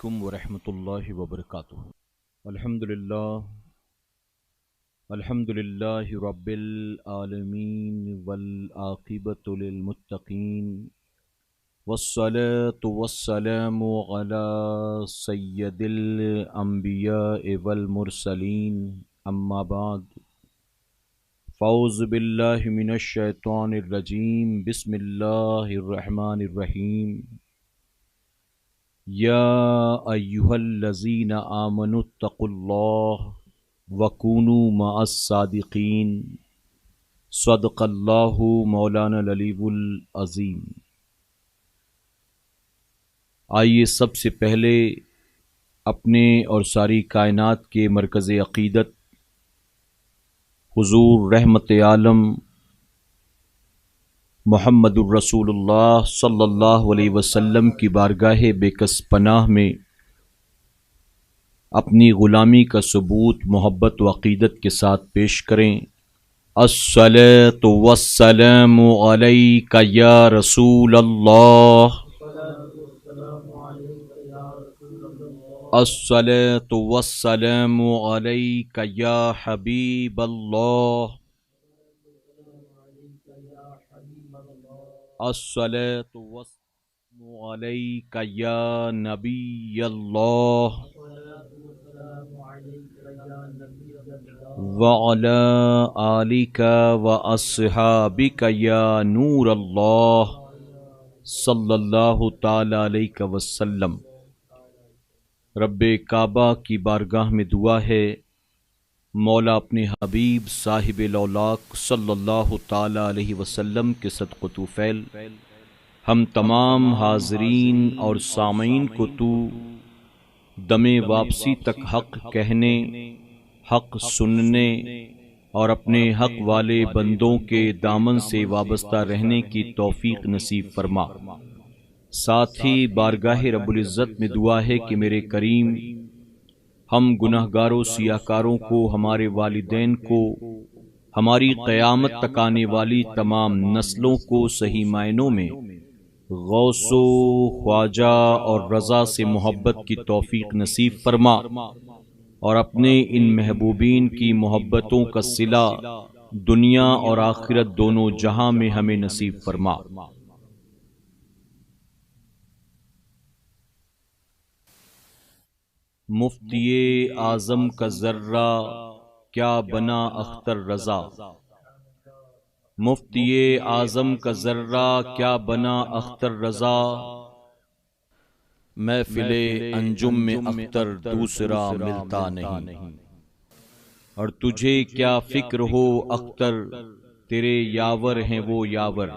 علیکم ورحمۃ اللہ وبرکاتہ۔ الحمد للہ رب العالمین والعاقبۃ للمتقین والصلاة والسلام علی سید الانبیاء والمرسلین، اما بعد فاعوذ باللہ من الشیطان الرجیم، بسم اللہ الرحمن الرحیم۔ یا ایہا الذین آمنوا اتقوا اللہ وکونوا مع الصادقین، صدق اللہ مولانا العلی العظیم۔ آئیے سب سے پہلے اپنے اور ساری کائنات کے مرکز عقیدت حضور رحمت عالم محمد الرسول اللہ صلی اللہ علیہ وسلم کی بارگاہ بے کس پناہ میں اپنی غلامی کا ثبوت محبت و عقیدت کے ساتھ پیش کریں۔ الصلاۃ والسلام علیک یا رسول اللہ، الصلاۃ والسلام علیک یا حبیب اللہ، الصلاۃ والسلام علیک یا نبی اللہ، وعلی آلک واصحابک یا نور اللہ، صلی اللہ تعالی علیہ وسلم۔ رب کعبہ کی بارگاہ میں دعا ہے، مولا اپنے حبیب صاحب لولاک صلی اللہ تعالی علیہ وسلم کے صدق و طفیل ہم تمام حاضرین اور سامعین کو تو دم واپسی تک حق کہنے، حق سننے اور اپنے حق والے بندوں کے دامن سے وابستہ رہنے کی توفیق نصیب فرما۔ ساتھ ہی بارگاہ رب العزت میں دعا ہے کہ میرے کریم ہم گناہ گاروں سیاہ کاروں کو، ہمارے والدین کو، ہماری قیامت تک آنے والی تمام نسلوں کو صحیح معنوں میں غوث و خواجہ اور رضا سے محبت کی توفیق نصیب فرما، اور اپنے ان محبوبین کی محبتوں کا صلہ دنیا اور آخرت دونوں جہاں میں ہمیں نصیب فرما۔ مفتی اعظم کا ذرہ کیا بنا اختر رضا، مفتی اعظم کا ذرہ کیا بنا اختر رضا، محفل انجم میں اختر دوسرا ملتا نہیں، اور تجھے کیا فکر ہو اختر تیرے یاور ہیں وہ یاور،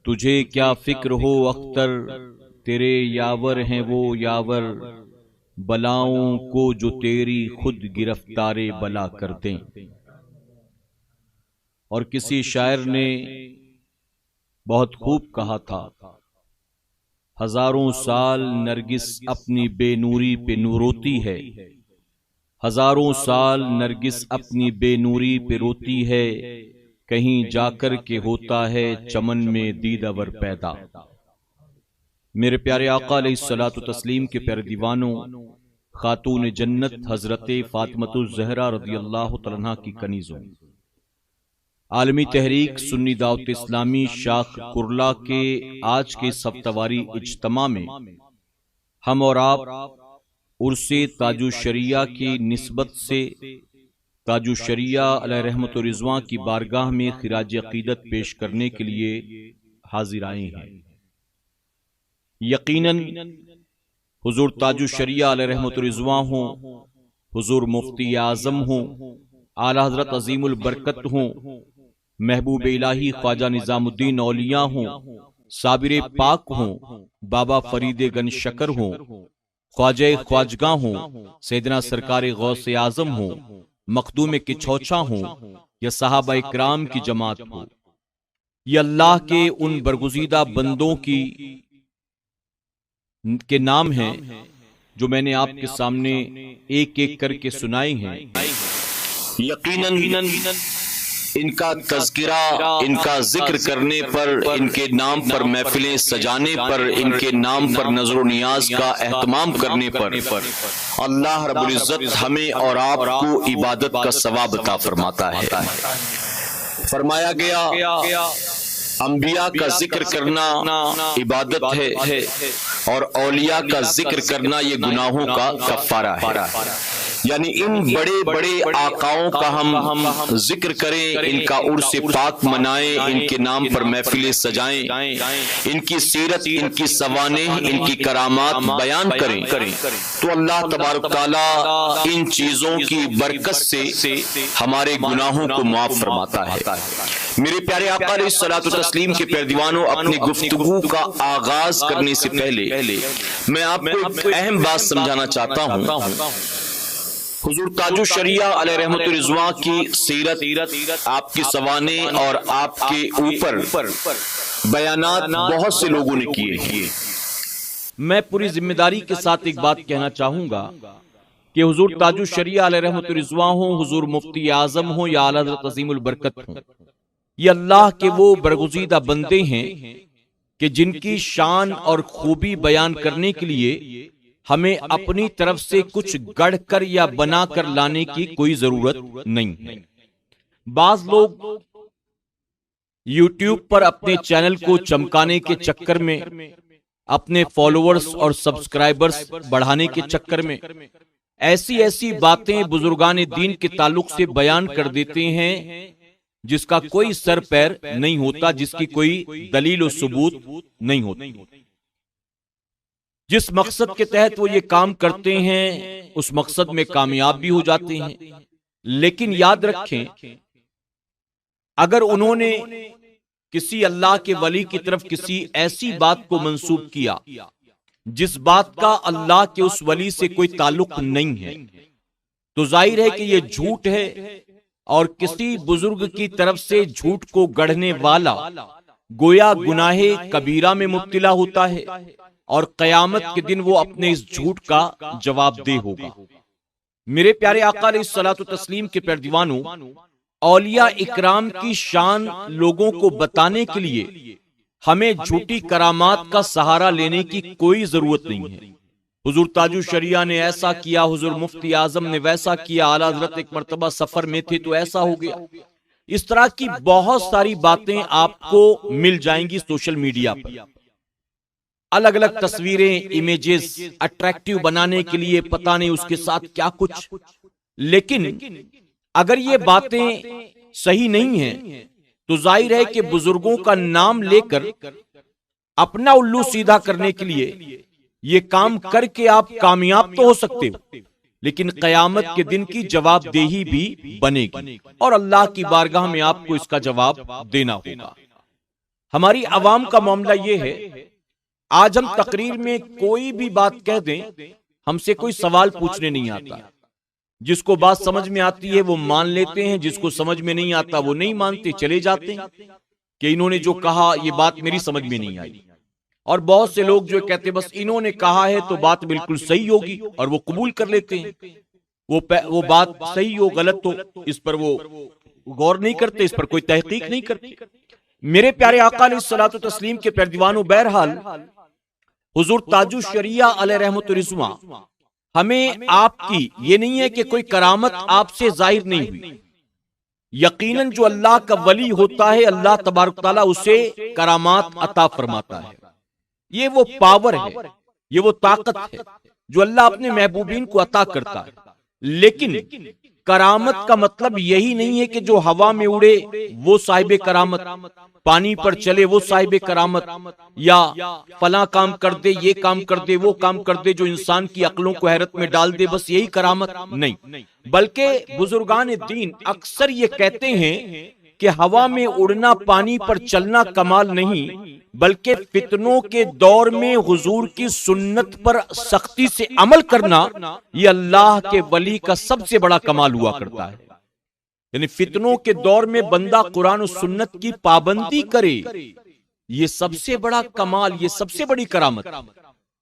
تجھے کیا فکر ہو اختر تیرے یاور ہیں وہ یاور، بلاؤں کو جو تیری خود گرفتار بلا کر دیں۔ اور کسی شاعر نے بہت خوب کہا تھا، ہزاروں سال نرگس اپنی بے نوری پہ روتی ہے، ہزاروں سال نرگس اپنی بے نوری پہ روتی ہے، کہیں جا کر کے ہوتا ہے چمن میں دیدہ ور پیدا۔ میرے پیارے آقا علیہ الصلوۃ والتسلیم کے پیارے دیوانوں، خاتون جنت حضرت فاطمۃ الزہرا رضی اللہ تعالیٰ عنہا کی کنیزوں، عالمی تحریک سنی دعوت اسلامی شاخ کرلا کے آج کے ہفتہ-واری اجتماع میں ہم اور آپ عرس تاج الشریعہ کی نسبت سے تاج الشریعہ علیہ رحمت و رضوان کی بارگاہ میں خراج عقیدت پیش کرنے کے لیے حاضر آئے ہیں۔ یقیناً حضور تاج الشریعہ علیہ رحمت و رضوان ہوں، حضور مفتی اعظم ہوں، اعلیٰ حضرت عظیم البرکت ہوں، محبوب الہی خواجہ نظام الدین اولیاء ہوں، صابر پاک ہوں، بابا فرید گنج شکر ہوں، خواجہ خواجگاں ہوں، سیدنا سرکار غوث اعظم ہوں، مخدوم کچھوچا ہوں، یا صحابہ اکرام کی جماعت ہو، یہ اللہ کے ان برگزیدہ بندوں کے نام ہیں جو میں نے آپ کے سامنے ایک ایک کر کے سنائے ہیں۔ یقیناً ان کا تذکرہ، ان کا ذکر کرنے پر، ان کے نام پر محفلیں سجانے پر، ان کے نام پر نظر و نیاز کا اہتمام کرنے پر اللہ رب العزت ہمیں اور آپ کو عبادت کا ثواب عطا فرماتا ہے۔ فرمایا گیا انبیاء کا ذکر کرنا عبادت ہے اور اولیاء کا ذکر کرنا یہ گناہوں کا کفارہ ہے۔ یعنی ان بڑے بڑے آقاؤں کا ہم ذکر کریں، ان کا عرس پاک منائیں، ان کے نام پر محفلیں سجائیں، ان کی سیرت، ان کی سوانح، ان کی کرامات بیان کریں تو اللہ تبارک تعالیٰ ان چیزوں کی برکت سے ہمارے گناہوں کو معاف فرماتا ہے۔ میرے پیارے آقا علیہ الصلوۃ والتسلیم کے پیروانوں، اپنی گفتگو کا آغاز کرنے سے پہلے میں آپ کو ایک اہم بات سمجھانا چاہتا ہوں۔ حضور تاج الشریعہ علیہ رحمت الرضوان کی سیرت، آپ کی سوانح اور آپ کے اوپر بیانات بہت سے لوگوں نے کیے۔ میں پوری ذمہ داری کے ساتھ ایک بات کہنا چاہوں گا کہ حضور تاج الشریعہ علیہ رحمت الرضوان ہوں، حضور مفتی اعظم ہوں یا اعلیٰ حضرت عظیم البرکت ہوں، یہ اللہ کے وہ برگزیدہ بندے ہیں کہ جن کی شان اور خوبی بیان کرنے کے لیے ہمیں اپنی طرف سے کچھ گڑھ کر یا بنا کر لانے کی کوئی ضرورت نہیں ہے۔ بعض لوگ یوٹیوب پر اپنے چینل کو چمکانے کے چکر میں، اپنے فالوورز اور سبسکرائبرز بڑھانے کے چکر میں ایسی باتیں بزرگان دین کے تعلق سے بیان کر دیتے ہیں جس کا کوئی سر پیر نہیں ہوتا، جس کی کوئی دلیل و ثبوت نہیں ہوتی۔ جس مقصد کے تحت وہ یہ کام کرتے ہیں اس مقصد میں کامیاب بھی ہو جاتے ہیں، لیکن یاد رکھیں اگر انہوں نے کسی اللہ کے ولی کی طرف کسی ایسی بات کو منسوب کیا جس بات کا اللہ کے اس ولی سے کوئی تعلق نہیں ہے تو ظاہر ہے کہ یہ جھوٹ ہے، اور کسی بزرگ کی طرف سے جھوٹ کو گڑھنے والا گویا گناہ کبیرہ میں مبتلا ہوتا ہے، اور قیامت کے دن وہ اپنے اس جھوٹ کا جواب دہ ہوگا۔ میرے پیارے آقا علیہ الصلوۃ والتسلیم کے پیروانوں، اولیاء اکرام کی شان لوگوں کو بتانے کے لیے ہمیں جھوٹی کرامات کا سہارا لینے کی کوئی ضرورت نہیں ہے۔ حضور تاج الشریعہ نے ایسا کیا، حضور مفتی اعظم نے ویسا کیا، اعلیٰ حضرت ایک مرتبہ سفر میں تھے تو ایسا ہو گیا۔ اس طرح کی بہت ساری باتیں آپ کو مل جائیں گی سوشل میڈیا پر، الگ الگ تصویریں، امیجز اٹریکٹیو بنانے کے لیے پتہ نہیں اس کے ساتھ کیا کچھ۔ لیکن اگر یہ باتیں صحیح نہیں ہیں تو ظاہر ہے کہ بزرگوں کا نام لے کر اپنا الو سیدھا کرنے کے لیے یہ کام کر کے آپ کامیاب تو ہو سکتے ہو، لیکن قیامت کے دن کی جواب دہی بھی بنے گی، اور اللہ کی بارگاہ میں آپ کو اس کا جواب دینا ہوگا۔ ہماری عوام کا معاملہ یہ ہے، آج ہم تقریر میں کوئی بھی بات کہہ دیں، ہم سے کوئی سوال پوچھنے نہیں آتا۔ جس کو بات سمجھ میں آتی ہے وہ مان لیتے ہیں، جس کو سمجھ میں نہیں آتا وہ نہیں مانتے، چلے جاتے ہیں کہ انہوں نے جو کہا یہ بات میری سمجھ میں نہیں آئی۔ اور بہت سے لوگ جو کہتے بس انہوں نے کہا ہے تو بات بالکل صحیح ہوگی، اور وہ قبول کر لیتے ہیں۔ وہ بات صحیح ہو غلط ہو اس پر وہ غور نہیں کرتے، اس پر کوئی تحقیق نہیں کرتے۔ میرے پیارے آقا علیہ الصلوۃ والتسلیم کے پیروانوں، بہرحال حضور تاج الشریعہ علیہ رحمت الرضوان ہمیں آپ کی یہ نہیں ہے کہ کوئی کرامت آپ سے ظاہر نہیں ہوئی، یقیناً جو اللہ کا ولی ہوتا ہے اللہ تبارک تعالیٰ اسے کرامات عطا فرماتا ہے۔ یہ وہ پاور ہے، یہ وہ طاقت ہے جو اللہ اپنے محبوبین کو عطا کرتا ہے، لیکن کرامت کا مطلب یہی نہیں ہے کہ جو ہوا میں اڑے وہ صاحب کرامت، پانی پر چلے وہ صاحب کرامت، یا فلاں کام کر دے، یہ کام کر دے، وہ کام کر دے جو انسان کی عقلوں کو حیرت میں ڈال دے، بس یہی کرامت نہیں۔ بلکہ بزرگان دین اکثر یہ کہتے ہیں کہ ہوا میں اڑنا، پانی پر چلنا کمال نہیں، بلکہ فتنوں کے دور میں حضور کی سنت پر سختی سے عمل کرنا یہ اللہ کے ولی کا سب سے بڑا کمال ہوا کرتا ہے۔ یعنی فتنوں کے دور میں بندہ قرآن و سنت کی پابندی کرے، یہ سب سے بڑا کمال، یہ سب سے بڑی کرامت۔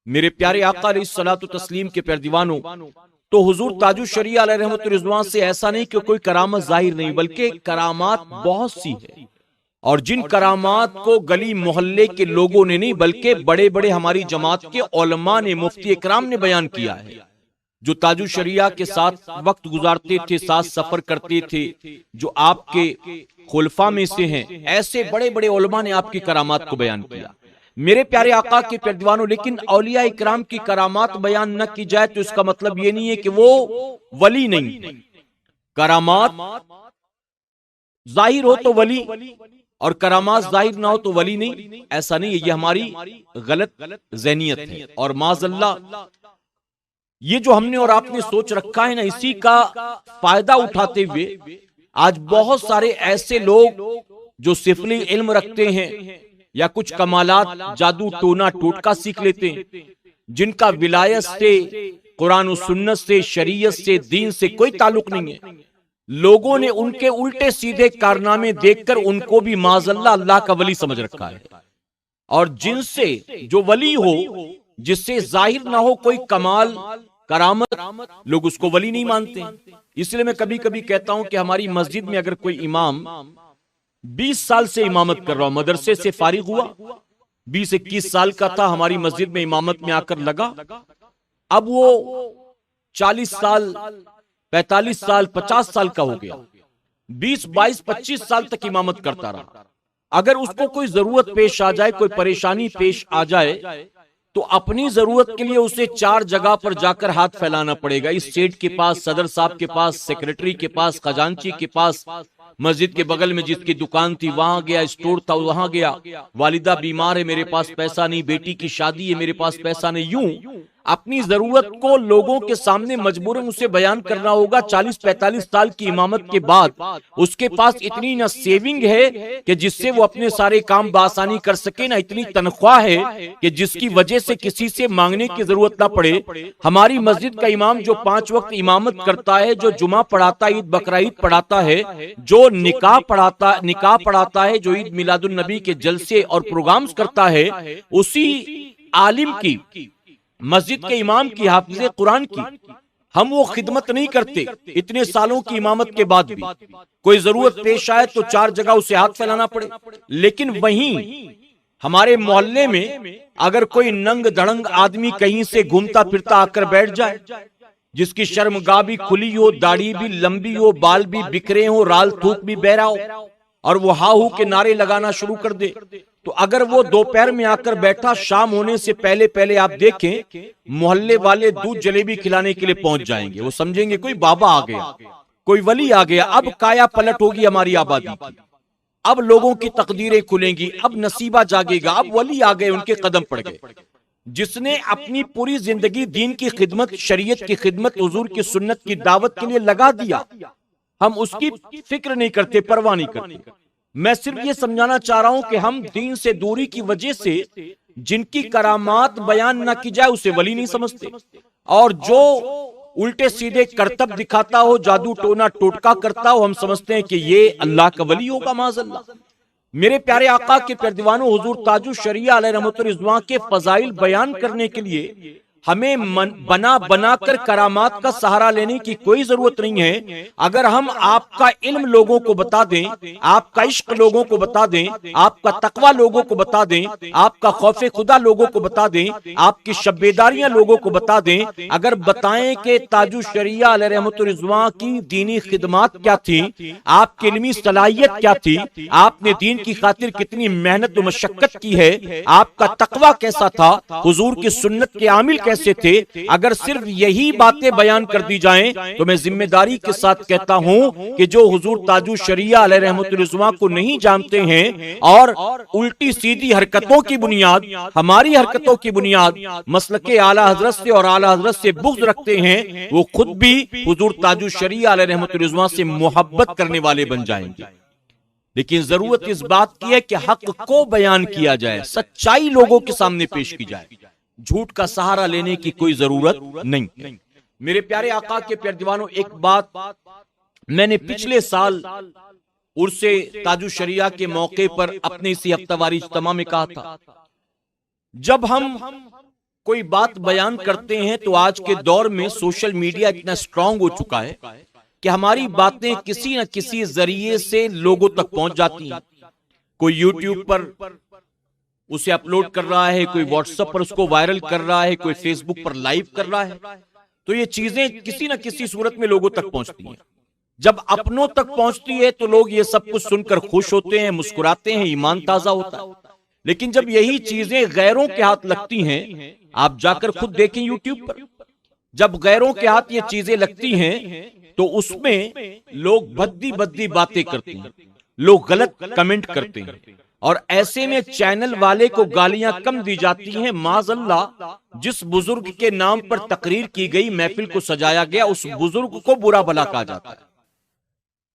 میرے پیارے آقا علیہ الصلوۃ والتسلیم کے پیروانوں، تو حضور تاج الشریعہ علیہ رحمت الرضوان سے ایسا نہیں کہ کوئی کرامت ظاہر نہیں، بلکہ کرامات بہت سی ہے، اور جن کرامات کو گلی محلے کے لوگوں نے نہیں بلکہ بڑے بڑے ہماری جماعت کے علماء نے، مفتی اکرام نے بیان کیا ہے، جو تاج الشریعہ کے ساتھ وقت گزارتے تھے، ساتھ سفر کرتے تھے، جو آپ کے خلفاء میں سے ہیں، ایسے بڑے بڑے علماء نے آپ کی کرامات کو بیان کیا۔ میرے پیارے آقا کے پیارے دیوانوں، لیکن اولیاء اکرام کی کرامات بیان نہ کی جائے تو اس کا مطلب یہ نہیں ہے کہ وہ ولی نہیں۔ کرامات ظاہر ہو تو ولی، اور کرامات ظاہر نہ ہو تو ولی نہیں، ایسا نہیں ہے، یہ ہماری غلط ذہنیت ہے۔ اور معاذ اللہ یہ جو ہم نے اور آپ نے سوچ رکھا ہے نا، اسی کا فائدہ اٹھاتے ہوئے آج بہت سارے ایسے لوگ جو سفلی علم رکھتے ہیں یا کچھ کمالات جادو ٹونا ٹوٹکا سیکھ لیتے ہیں، جن کا ولایت سے، قرآن و سنت سے، شریعت سے، دین سے کوئی تعلق نہیں ہے، لوگوں نے ان کے الٹے سیدھے کارنامے دیکھ کر ان کو بھی معاذ اللہ اللہ کا ولی سمجھ رکھا ہے۔ اور جن سے جو ولی ہو، جس سے ظاہر نہ ہو کوئی کمال کرامت، لوگ اس کو ولی نہیں مانتے۔ اس لیے میں کبھی کبھی کہتا ہوں کہ ہماری مسجد میں اگر کوئی امام 20 سال سے امامت کر رہا ہو، مدرسے سے فارغ ہوا، 20-21 سال کا تھا، ہماری مسجد میں امامت میں آ کر لگا، اب وہ 40 سال 45 سال 50 سال کا ہو گیا، 20-22-25 سال تک امامت کرتا رہا، اگر اس کو کوئی ضرورت پیش آ جائے، کوئی پریشانی پیش آ جائے، تو اپنی ضرورت کے لیے اسے 4 جگہ پر جا کر ہاتھ پھیلانا پڑے گا، اس سیٹ کے پاس، صدر صاحب کے پاس، سیکریٹری کے پاس، خزانچی کے پاس، مسجد کے بغل میں جس کی دکان تھی وہاں گیا، اسٹور تھا وہاں گیا، والدہ بیمار ہے میرے پاس پیسہ نہیں، بیٹی کی شادی ہے میرے پاس پیسہ نہیں، یوں اپنی ضرورت کو لوگوں کے سامنے مجبوراً اسے بیان کرنا ہوگا۔ 40-45 سال کی امامت کے بعد اس کے پاس اتنی نہ سیونگ ہے کہ جس سے وہ اپنے سارے کام بآسانی کر سکے، نہ اتنی تنخواہ ہے کہ جس کی وجہ سے کسی سے مانگنے کی ضرورت نہ پڑے۔ ہماری مسجد کا امام جو 5 وقت امامت کرتا ہے، جو جمعہ پڑھاتا ہے، عید بقرعید پڑھاتا ہے، جو نکاح پڑھاتا ہے، جو عید میلاد النبی کے جلسے اور پروگرامز کرتا ہے، اسی عالم کی، مسجد کے امام کی، حافظ قرآن کی ہم وہ خدمت نہیں کرتے۔ اتنے سالوں کی امامت کے بعد بھی کوئی ضرورت پیش آئے تو 4 جگہ اسے ہاتھ پھیلانا پڑے، لیکن وہیں ہمارے محلے میں اگر کوئی ننگ دھڑنگ آدمی کہیں سے گھومتا پھرتا آ کر بیٹھ جائے، جس کی شرمگاہ بھی کھلی ہو، داڑھی بھی لمبی ہو، بال بھی بکھرے ہو، رال تھوک بھی بہرا ہو، اور وہ ہا ہو کے نعرے لگانا شروع کر دے، تو اگر وہ دوپہر میں آ کر بیٹھا، شام ہونے سے پہلے پہلے آپ دیکھیں محلے والے دودھ جلیبی کھلانے کے لیے پہنچ جائیں گے، وہ سمجھیں گے کوئی بابا آ گیا، کوئی ولی آ گیا۔ اب کایا پلٹ ہوگی ہماری آبادی کی، اب لوگوں کی تقدیریں کھلیں گی، اب نصیبہ جاگے گا، اب ولی آ گئے، ان کے قدم پڑ گئے۔ جس نے اپنی پوری زندگی دین کی خدمت، شریعت کی خدمت، حضور کی سنت کی دعوت کے لیے لگا دیا، ہم اس کی فکر نہیں کرتے، پرواہ نہیں کرتے۔ میں صرف یہ سمجھانا چاہ رہا ہوں کہ ہم دین سے دوری کی وجہ سے جن کی کرامات بیان نہ کی جائے اسے ولی نہیں سمجھتے، اور جو الٹے سیدھے کرتب دکھاتا ہو، جادو ٹونا ٹوٹکا کرتا ہو، ہم سمجھتے ہیں کہ یہ اللہ کا ولی ہوگا، معاذ اللہ۔ میرے پیارے آقا کے پیارے دیوانوں، حضور تاج الشریعہ علیہ رحمت الرضوان کے فضائل بیان کرنے کے لیے ہمیں بنا کر کرامات کا سہارا لینے کی کوئی ضرورت نہیں ہے۔ اگر ہم آپ کا علم لوگوں کو بتا دیں، آپ کا عشق لوگوں کو بتا دیں، آپ کا تقوی لوگوں کو بتا دیں، آپ کا خوف خدا لوگوں کو بتا دیں، آپ کی شب بیداریاں لوگوں کو بتا دیں، اگر بتائیں کہ تاج الشریعہ علیہ رحمت الرضوان کی دینی خدمات کیا تھی، آپ کی علمی صلاحیت کیا تھی، آپ نے دین کی خاطر کتنی محنت و مشقت کی ہے، آپ کا تقوی کیسا تھا، حضور کی سنت کے عامل کیسے تھے، اگر صرف یہی باتیں بیان کر دی جائیں تو میں ذمہ داری کے ساتھ کہتا ہوں کہ جو حضور تاج الشریعہ علیہ رحمت الرضوان کو نہیں جانتے ہیں اور الٹی سیدھی حرکتوں کی بنیاد، ہماری حرکتوں کی بنیاد مسلک اعلی حضرت سے اور اعلی حضرت سے بغض رکھتے ہیں، وہ خود بھی حضور تاج الشریعہ علیہ رحمت الرضوان سے محبت کرنے والے بن جائیں گے۔ لیکن ضرورت اس بات کی ہے کہ حق کو بیان کیا جائے، سچائی لوگوں کے سامنے پیش کی جائے، جھوٹ کا سہارا لینے کی کوئی ضرورت نہیں۔ میرے پیارے آقا کے پیارے دیوانوں، ایک بات میں نے پچھلے سال عرس تاج الشریعہ کے موقع پر اپنے اسی ہفتہ واری اجتماع میں کہا تھا، جب ہم کوئی بات بیان کرتے ہیں تو آج کے دور میں سوشل میڈیا اتنا اسٹرانگ ہو چکا ہے کہ ہماری باتیں کسی نہ کسی ذریعے سے لوگوں تک پہنچ جاتی ہیں. کوئی یوٹیوب پر اسے اپلوڈ کر رہا ہے، کوئی واٹس ایپ پر اس کو وائرل کر رہا ہے، کوئی فیس بک پر لائیو کر رہا ہے. تو یہ چیزیں کسی نہ کسی صورت میں لوگوں تک پہنچتی ہیں. جب اپنوں تک پہنچتی ہے تو لوگ یہ سب کچھ سن کر خوش ہوتے ہیں، مسکراتے ہیں، ایمان تازہ ہوتا ہے. لیکن جب یہی چیزیں غیروں کے ہاتھ لگتی ہیں، آپ جا کر خود دیکھیں یوٹیوب پر، جب غیروں کے ہاتھ یہ چیزیں لگتی ہیں تو اس میں لوگ بدی بدی باتیں کرتے ہیں، لوگ غلط کمنٹ کرتے ہیں، اور ایسے میں چینل والے کو گالیاں کم دی جاتی ہیں. معاذ اللہ، جس بزرگ کے نام پر تقریر کی گئی، محفل کو سجایا گیا، اس بزرگ کو برا بھلا کہا جاتا ہے،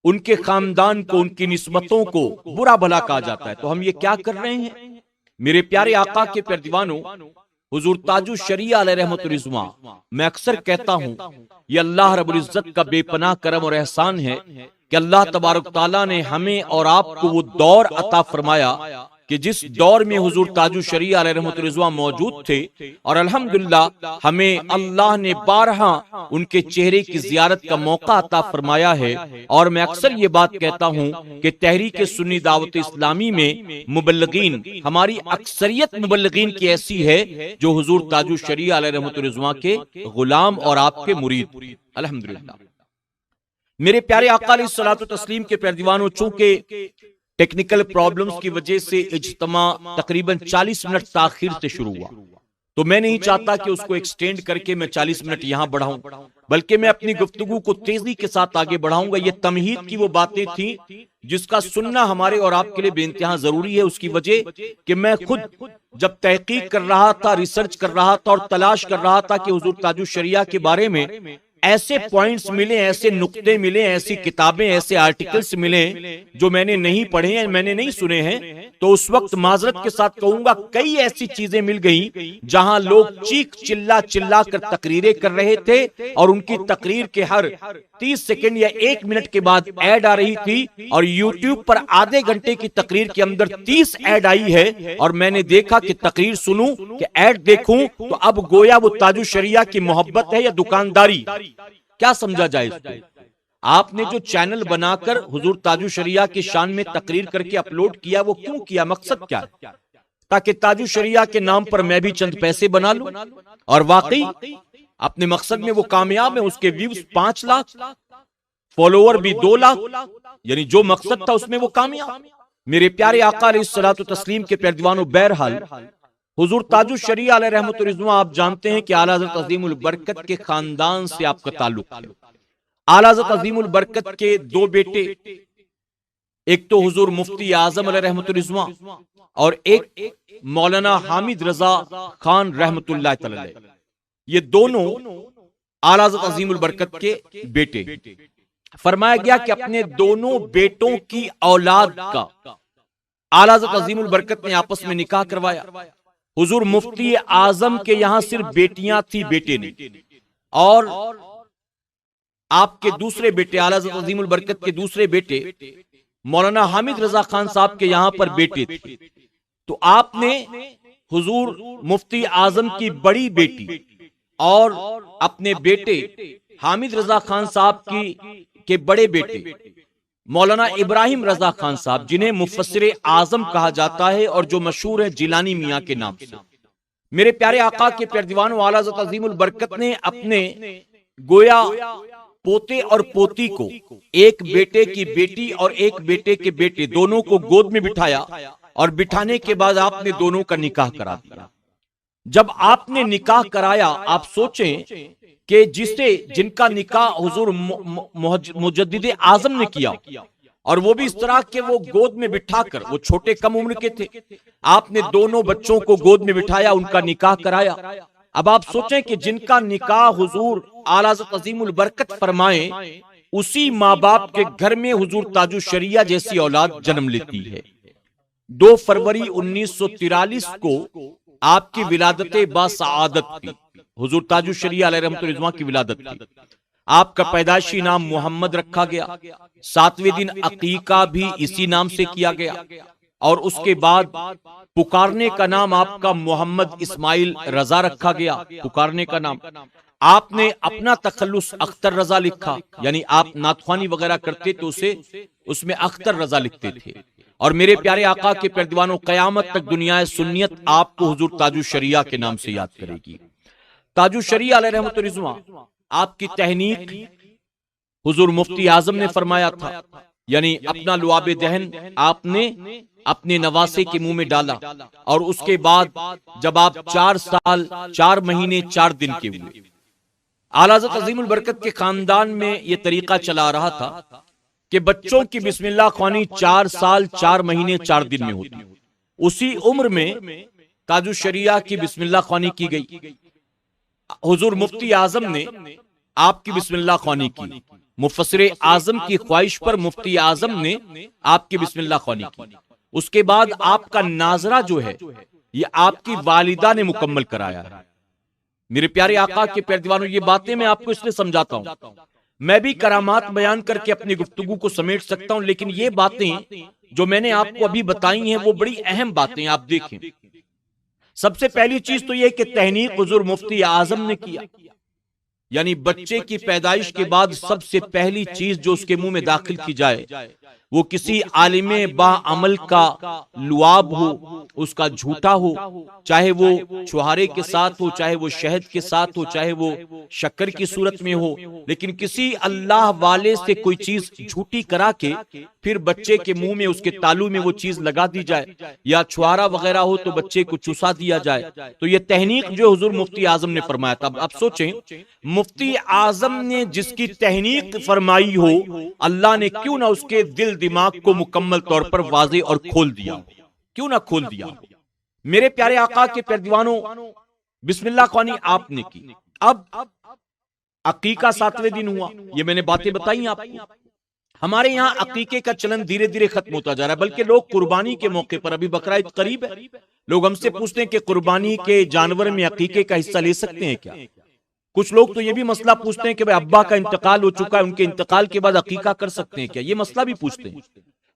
ان کے خاندان کو، ان کی نسبتوں کو برا بھلا کہا جاتا ہے. تو ہم یہ کیا کر رہے ہیں؟ میرے پیارے آقا کے پیارے دیوانوں، حضور تاج الشریعہ علیہ رحمت الرضوان، میں اکثر کہتا ہوں یہ اللہ رب العزت کا بے پناہ کرم اور احسان ہے کہ اللہ تبارک تعالیٰ نے ہمیں اور آپ کو وہ دور عطا فرمایا کہ جس دور میں حضور تاج الشریعہ علیہ رحمت الرضوان موجود تھے، اور الحمدللہ ہمیں اللہ نے بارہا ان کے چہرے کی زیارت کا موقع عطا فرمایا ہے. اور میں اکثر یہ بات کہتا ہوں کہ تحریک سنی دعوت اسلامی میں مبلغین، ہماری اکثریت مبلغین کی ایسی ہے جو حضور تاج الشریعہ علیہ رحمت الرضوان کے غلام اور آپ کے مرید. الحمدللہ میرے پیارے آقا علیہ الصلوۃ والتسلیم کے پیارے دیوانوں، چونکہ ٹیکنیکل پرابلمز کی وجہ سے اجتماع تقریباً 40 منٹ تاخیر سے شروع ہوا، تو میں نہیں چاہتا کہ اس کو ایکسٹینڈ کر کے میں 40 منٹ یہاں بڑھاؤں، بلکہ میں اپنی گفتگو کو تیزی کے ساتھ آگے بڑھاؤں گا. یہ تمہید کی وہ باتیں تھیں جس کا سننا ہمارے اور آپ کے لیے بے انتہا ضروری ہے. اس کی وجہ کہ میں خود جب تحقیق کر رہا تھا، ریسرچ کر رہا تھا اور تلاش کر رہا تھا کہ حضور تاج الشریعہ کے بارے میں ایسے پوائنٹس ملیں، ایسے نقطے ملیں، ایسی کتابیں، ایسے آرٹیکلز ملیں جو میں نے نہیں پڑھے ہیں، میں نے نہیں سنے ہیں، تو اس وقت معذرت کے ساتھ کہوں گا کئی ایسی چیزیں مل گئیں جہاں لوگ چیخ چلا کر تقریریں کر رہے تھے، اور ان کی تقریر کے ہر 30 سیکنڈ یا 1 منٹ کے بعد ایڈ آ رہی تھی، اور یوٹیوب پر آدھے گھنٹے کی تقریر کے اندر 30 ایڈ آئی ہے. اور میں نے دیکھا کہ تقریر سنوں کہ ایڈ دیکھوں تو اب گویا وہ تاج الشریعہ کی محبت ہے یا دکانداری، کیا سمجھا جائے اس کو؟ آپ نے جو چینل بنا کر حضور تاج الشریعہ کی شان میں تقریر کر کے اپلوڈ کیا، وہ کیوں کیا؟ مقصد کیا ہے؟ تاکہ تاج الشریعہ کے نام پر میں بھی چند پیسے بنا لوں، اور واقعی اپنے مقصد میں وہ کامیاب ہے. اس کے ویوز 5 لاکھ، فالوور بھی 2 لاکھ، یعنی جو مقصد تھا اس میں وہ کامیاب. میرے پیارے آقا علیہ الصلوۃ والتسلیم کے پیارے دیوانوں، بہرحال حضور تاج الشریعہ علیہ رحمت الرضوان، آپ جانتے ہیں کہ اعلیٰ حضرت عظیم البرکت کے خاندان سے آپ کا تعلق ہے. اعلیٰ حضرت عظیم البرکت کے 2 بیٹے، ایک تو حضور مفتی اعظم علیہ رحمت الرضوان اور ایک مولانا حامد رضا خان رحمت اللہ تعالی. یہ دونوں اعلیٰ حضرت عظیم البرکت کے بیٹے. فرمایا گیا کہ اپنے دونوں بیٹوں کی اولاد کا اعلیٰ حضرت عظیم البرکت نے آپس میں نکاح کروایا. حضور مفتی اعظم کے یہاں صرف بیٹیاں تھی، بیٹے نہیں. اور آپ کے دوسرے بیٹے، اعلیٰ حضرت عظیم البرکت کے دوسرے بیٹے مولانا حامد رضا خان صاحب کے یہاں پر بیٹے تھے. تو آپ نے حضور مفتی اعظم کی بڑی بیٹی اور اپنے بیٹے حامد رضا خان صاحب کے بڑے بیٹے مولانا ابراہیم رضا خان صاحب، جنہیں مفسر اعظم کہا جاتا ہے اور جو مشہور ہے جیلانی میاں کے نام سے. میرے پیارے آقا کے پیارے دیوانوں، اعلیٰ حضرت عظیم البرکت نے اپنے گویا پوتے اور پوتی کو، ایک بیٹے کی بیٹی اور ایک بیٹے کے بیٹے، دونوں کو گود میں بٹھایا، اور بٹھانے کے بعد آپ نے دونوں کا نکاح کرا دیا. جب آپ نے نکاح کرایا، آپ سوچیں کہ جن کا نکاح حضور مجدد اعظم نے کیا، اور وہ بھی اس طرح کہ وہ گود میں بٹھا کر، وہ چھوٹے کم عمر کے تھے، آپ نے دونوں بچوں کو گود میں بٹھایا، ان کا نکاح کرایا. اب آپ سوچیں کہ جن کا نکاح حضور اعلیٰ حضرت عظیم البرکت فرمائیں، اسی ماں باپ کے گھر میں حضور تاج الشریعہ جیسی اولاد جنم لیتی ہے. 2 فروری 1943 کو آپ کی ولادت باسعادت تھی. حضور تاج الشریعہ علیہ رحمت الرضوان کی ولادت تھی. آپ کا پیدائشی نام محمد رکھا گیا. 7ویں دن عقیقہ بھی اسی نام سے کیا گیا. اور اس کے بعد پکارنے کا نام آپ کا محمد اسماعیل رضا رکھا گیا، پکارنے کا نام۔ آپ نے اپنا تخلص اختر رضا لکھا، یعنی آپ نعت خوانی وغیرہ کرتے تو اس میں اختر رضا لکھتے تھے۔ اور میرے پیارے آقا کے پیارے دیوانوں، قیامت تک دنیا سنیت آپ کو حضور تاج الشریعہ کے نام سے یاد کرے گی۔ تاج الشریعہ علیہ رحمت الرضوان، آپ کی تحنیک حضور مفتی اعظم نے فرمایا تھا، یعنی اپنا لعاب دہن آپ نے اپنے نواسے کے منہ میں ڈالا، اور اس کے بعد جب آپ 4 سال 4 مہینے 4 دن کے ہوئے، اعلیٰ حضرت عظیم البرکت کے خاندان میں یہ طریقہ چلا رہا تھا کہ بچوں کی بسم اللہ خوانی 4 سال 4 مہینے 4 دن میں ہوتی۔ اسی عمر میں تاج الشریعہ کی بسم اللہ خوانی کی گئی۔ حضور مفتی اعظم نے آپ کی بسم اللہ خوانی کی، مفسر اعظم کی خواہش پر مفتی اعظم نے آپ کی بسم اللہ خوانی کی۔ اس کے بعد آپ کا ناظرہ جو ہے یہ آپ کی والدہ نے مکمل کرایا ہے۔ میرے پیارے آقا کے پیارے دیوانوں، یہ باتیں میں آپ کو اس لیے سمجھاتا ہوں، میں بھی کرامات بیان کر کے اپنی گفتگو کو سمیٹ سکتا ہوں، لیکن یہ باتیں جو میں نے آپ کو ابھی بتائی ہیں وہ بڑی اہم باتیں، آپ دیکھیں۔ سب سے پہلی چیز تو یہ کہ تحنیک حضور مفتی اعظم نے کیا، یعنی بچے کی پیدائش کے بعد سب سے پہلی چیز جو اس کے منہ میں داخل کی جائے وہ کسی عالم با عمل کا لعاب ہو، اس کا جھوٹا ہو، چاہے وہ چھہارے کے ساتھ ہو، چاہے وہ شہد کے ساتھ ہو، چاہے وہ شکر کی صورت میں ہو، لیکن کسی اللہ والے سے کوئی چیز جھوٹی کرا کے پھر بچے کے منہ میں اس کے تالو میں وہ چیز لگا دی جائے، یا چھہارا وغیرہ ہو تو بچے کو چسا دیا جائے، تو یہ تحنیک جو حضور مفتی اعظم نے فرمایا تھا۔ اب سوچیں، مفتی اعظم نے جس کی تحنیک فرمائی ہو، اللہ نے کیوں نہ اس کے دل دماغ کو مکمل طور پر واضح اور کھول دیا، کیوں نہ کھول دیا۔ میرے پیارے آقا کے پیارے دیوانوں، بسم اللہ خوانی آپ نے کی۔ اب عقیقہ 7ویں دن ہوا، یہ میں نے باتیں بتائی آپ کو۔ ہمارے یہاں عقیقے کا چلن دھیرے دھیرے ختم ہوتا جا رہا ہے، بلکہ لوگ قربانی کے موقع پر، ابھی بقرہ عید قریب ہے، لوگ ہم سے پوچھتے ہیں کہ قربانی کے جانور میں عقیقے کا حصہ لے سکتے ہیں کیا؟ کچھ لوگ تو یہ بھی مسئلہ پوچھتے ہیں کہ بھئی ابا کا انتقال ہو چکا ہے، ان کے انتقال کے بعد عقیقہ کر سکتے ہیں کیا؟ یہ مسئلہ بھی پوچھتے ہیں۔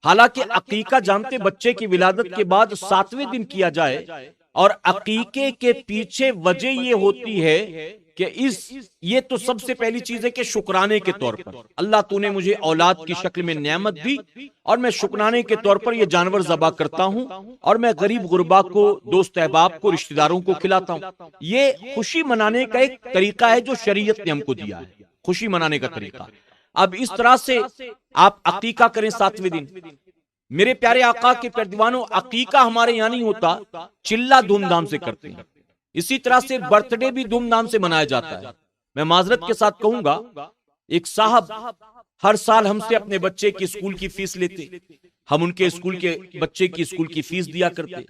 حالانکہ عقیقہ جانتے بچے کی ولادت کے بعد 7ویں دن کیا جائے، اور عقیقے کے پیچھے وجہ یہ ہوتی ہے کہ یہ تو سب سے پہلی چیز ہے کہ شکرانے کے طور پر اللہ تو نے مجھے اولاد کی شکل میں نعمت دی، اور میں شکرانے کے طور پر یہ جانور ذبح کرتا ہوں، اور میں غریب غربا کو، دوست احباب کو، رشتہ داروں کو کھلاتا ہوں۔ یہ خوشی منانے کا ایک طریقہ ہے جو شریعت نے ہم کو دیا ہے، خوشی منانے کا طریقہ۔ اب اس طرح سے آپ عقیقہ کریں 7ویں دن۔ میرے پیارے آقا کے پیارے دیوانوں، عقیقہ ہمارے یہاں نہیں ہوتا، چلہ دھوم دھام سے کرتے ہیں۔ اسی طرح سے برتھ ڈے بھی دھوم دھام سے منایا جاتا ہے۔ میں معذرت کے ساتھ کہوں گا، ایک صاحب ہر سال ہم سے اپنے بچے کی اسکول کی فیس لیتے، ہم ان کے اسکول کے بچے کی اسکول کی فیس دیا کرتے۔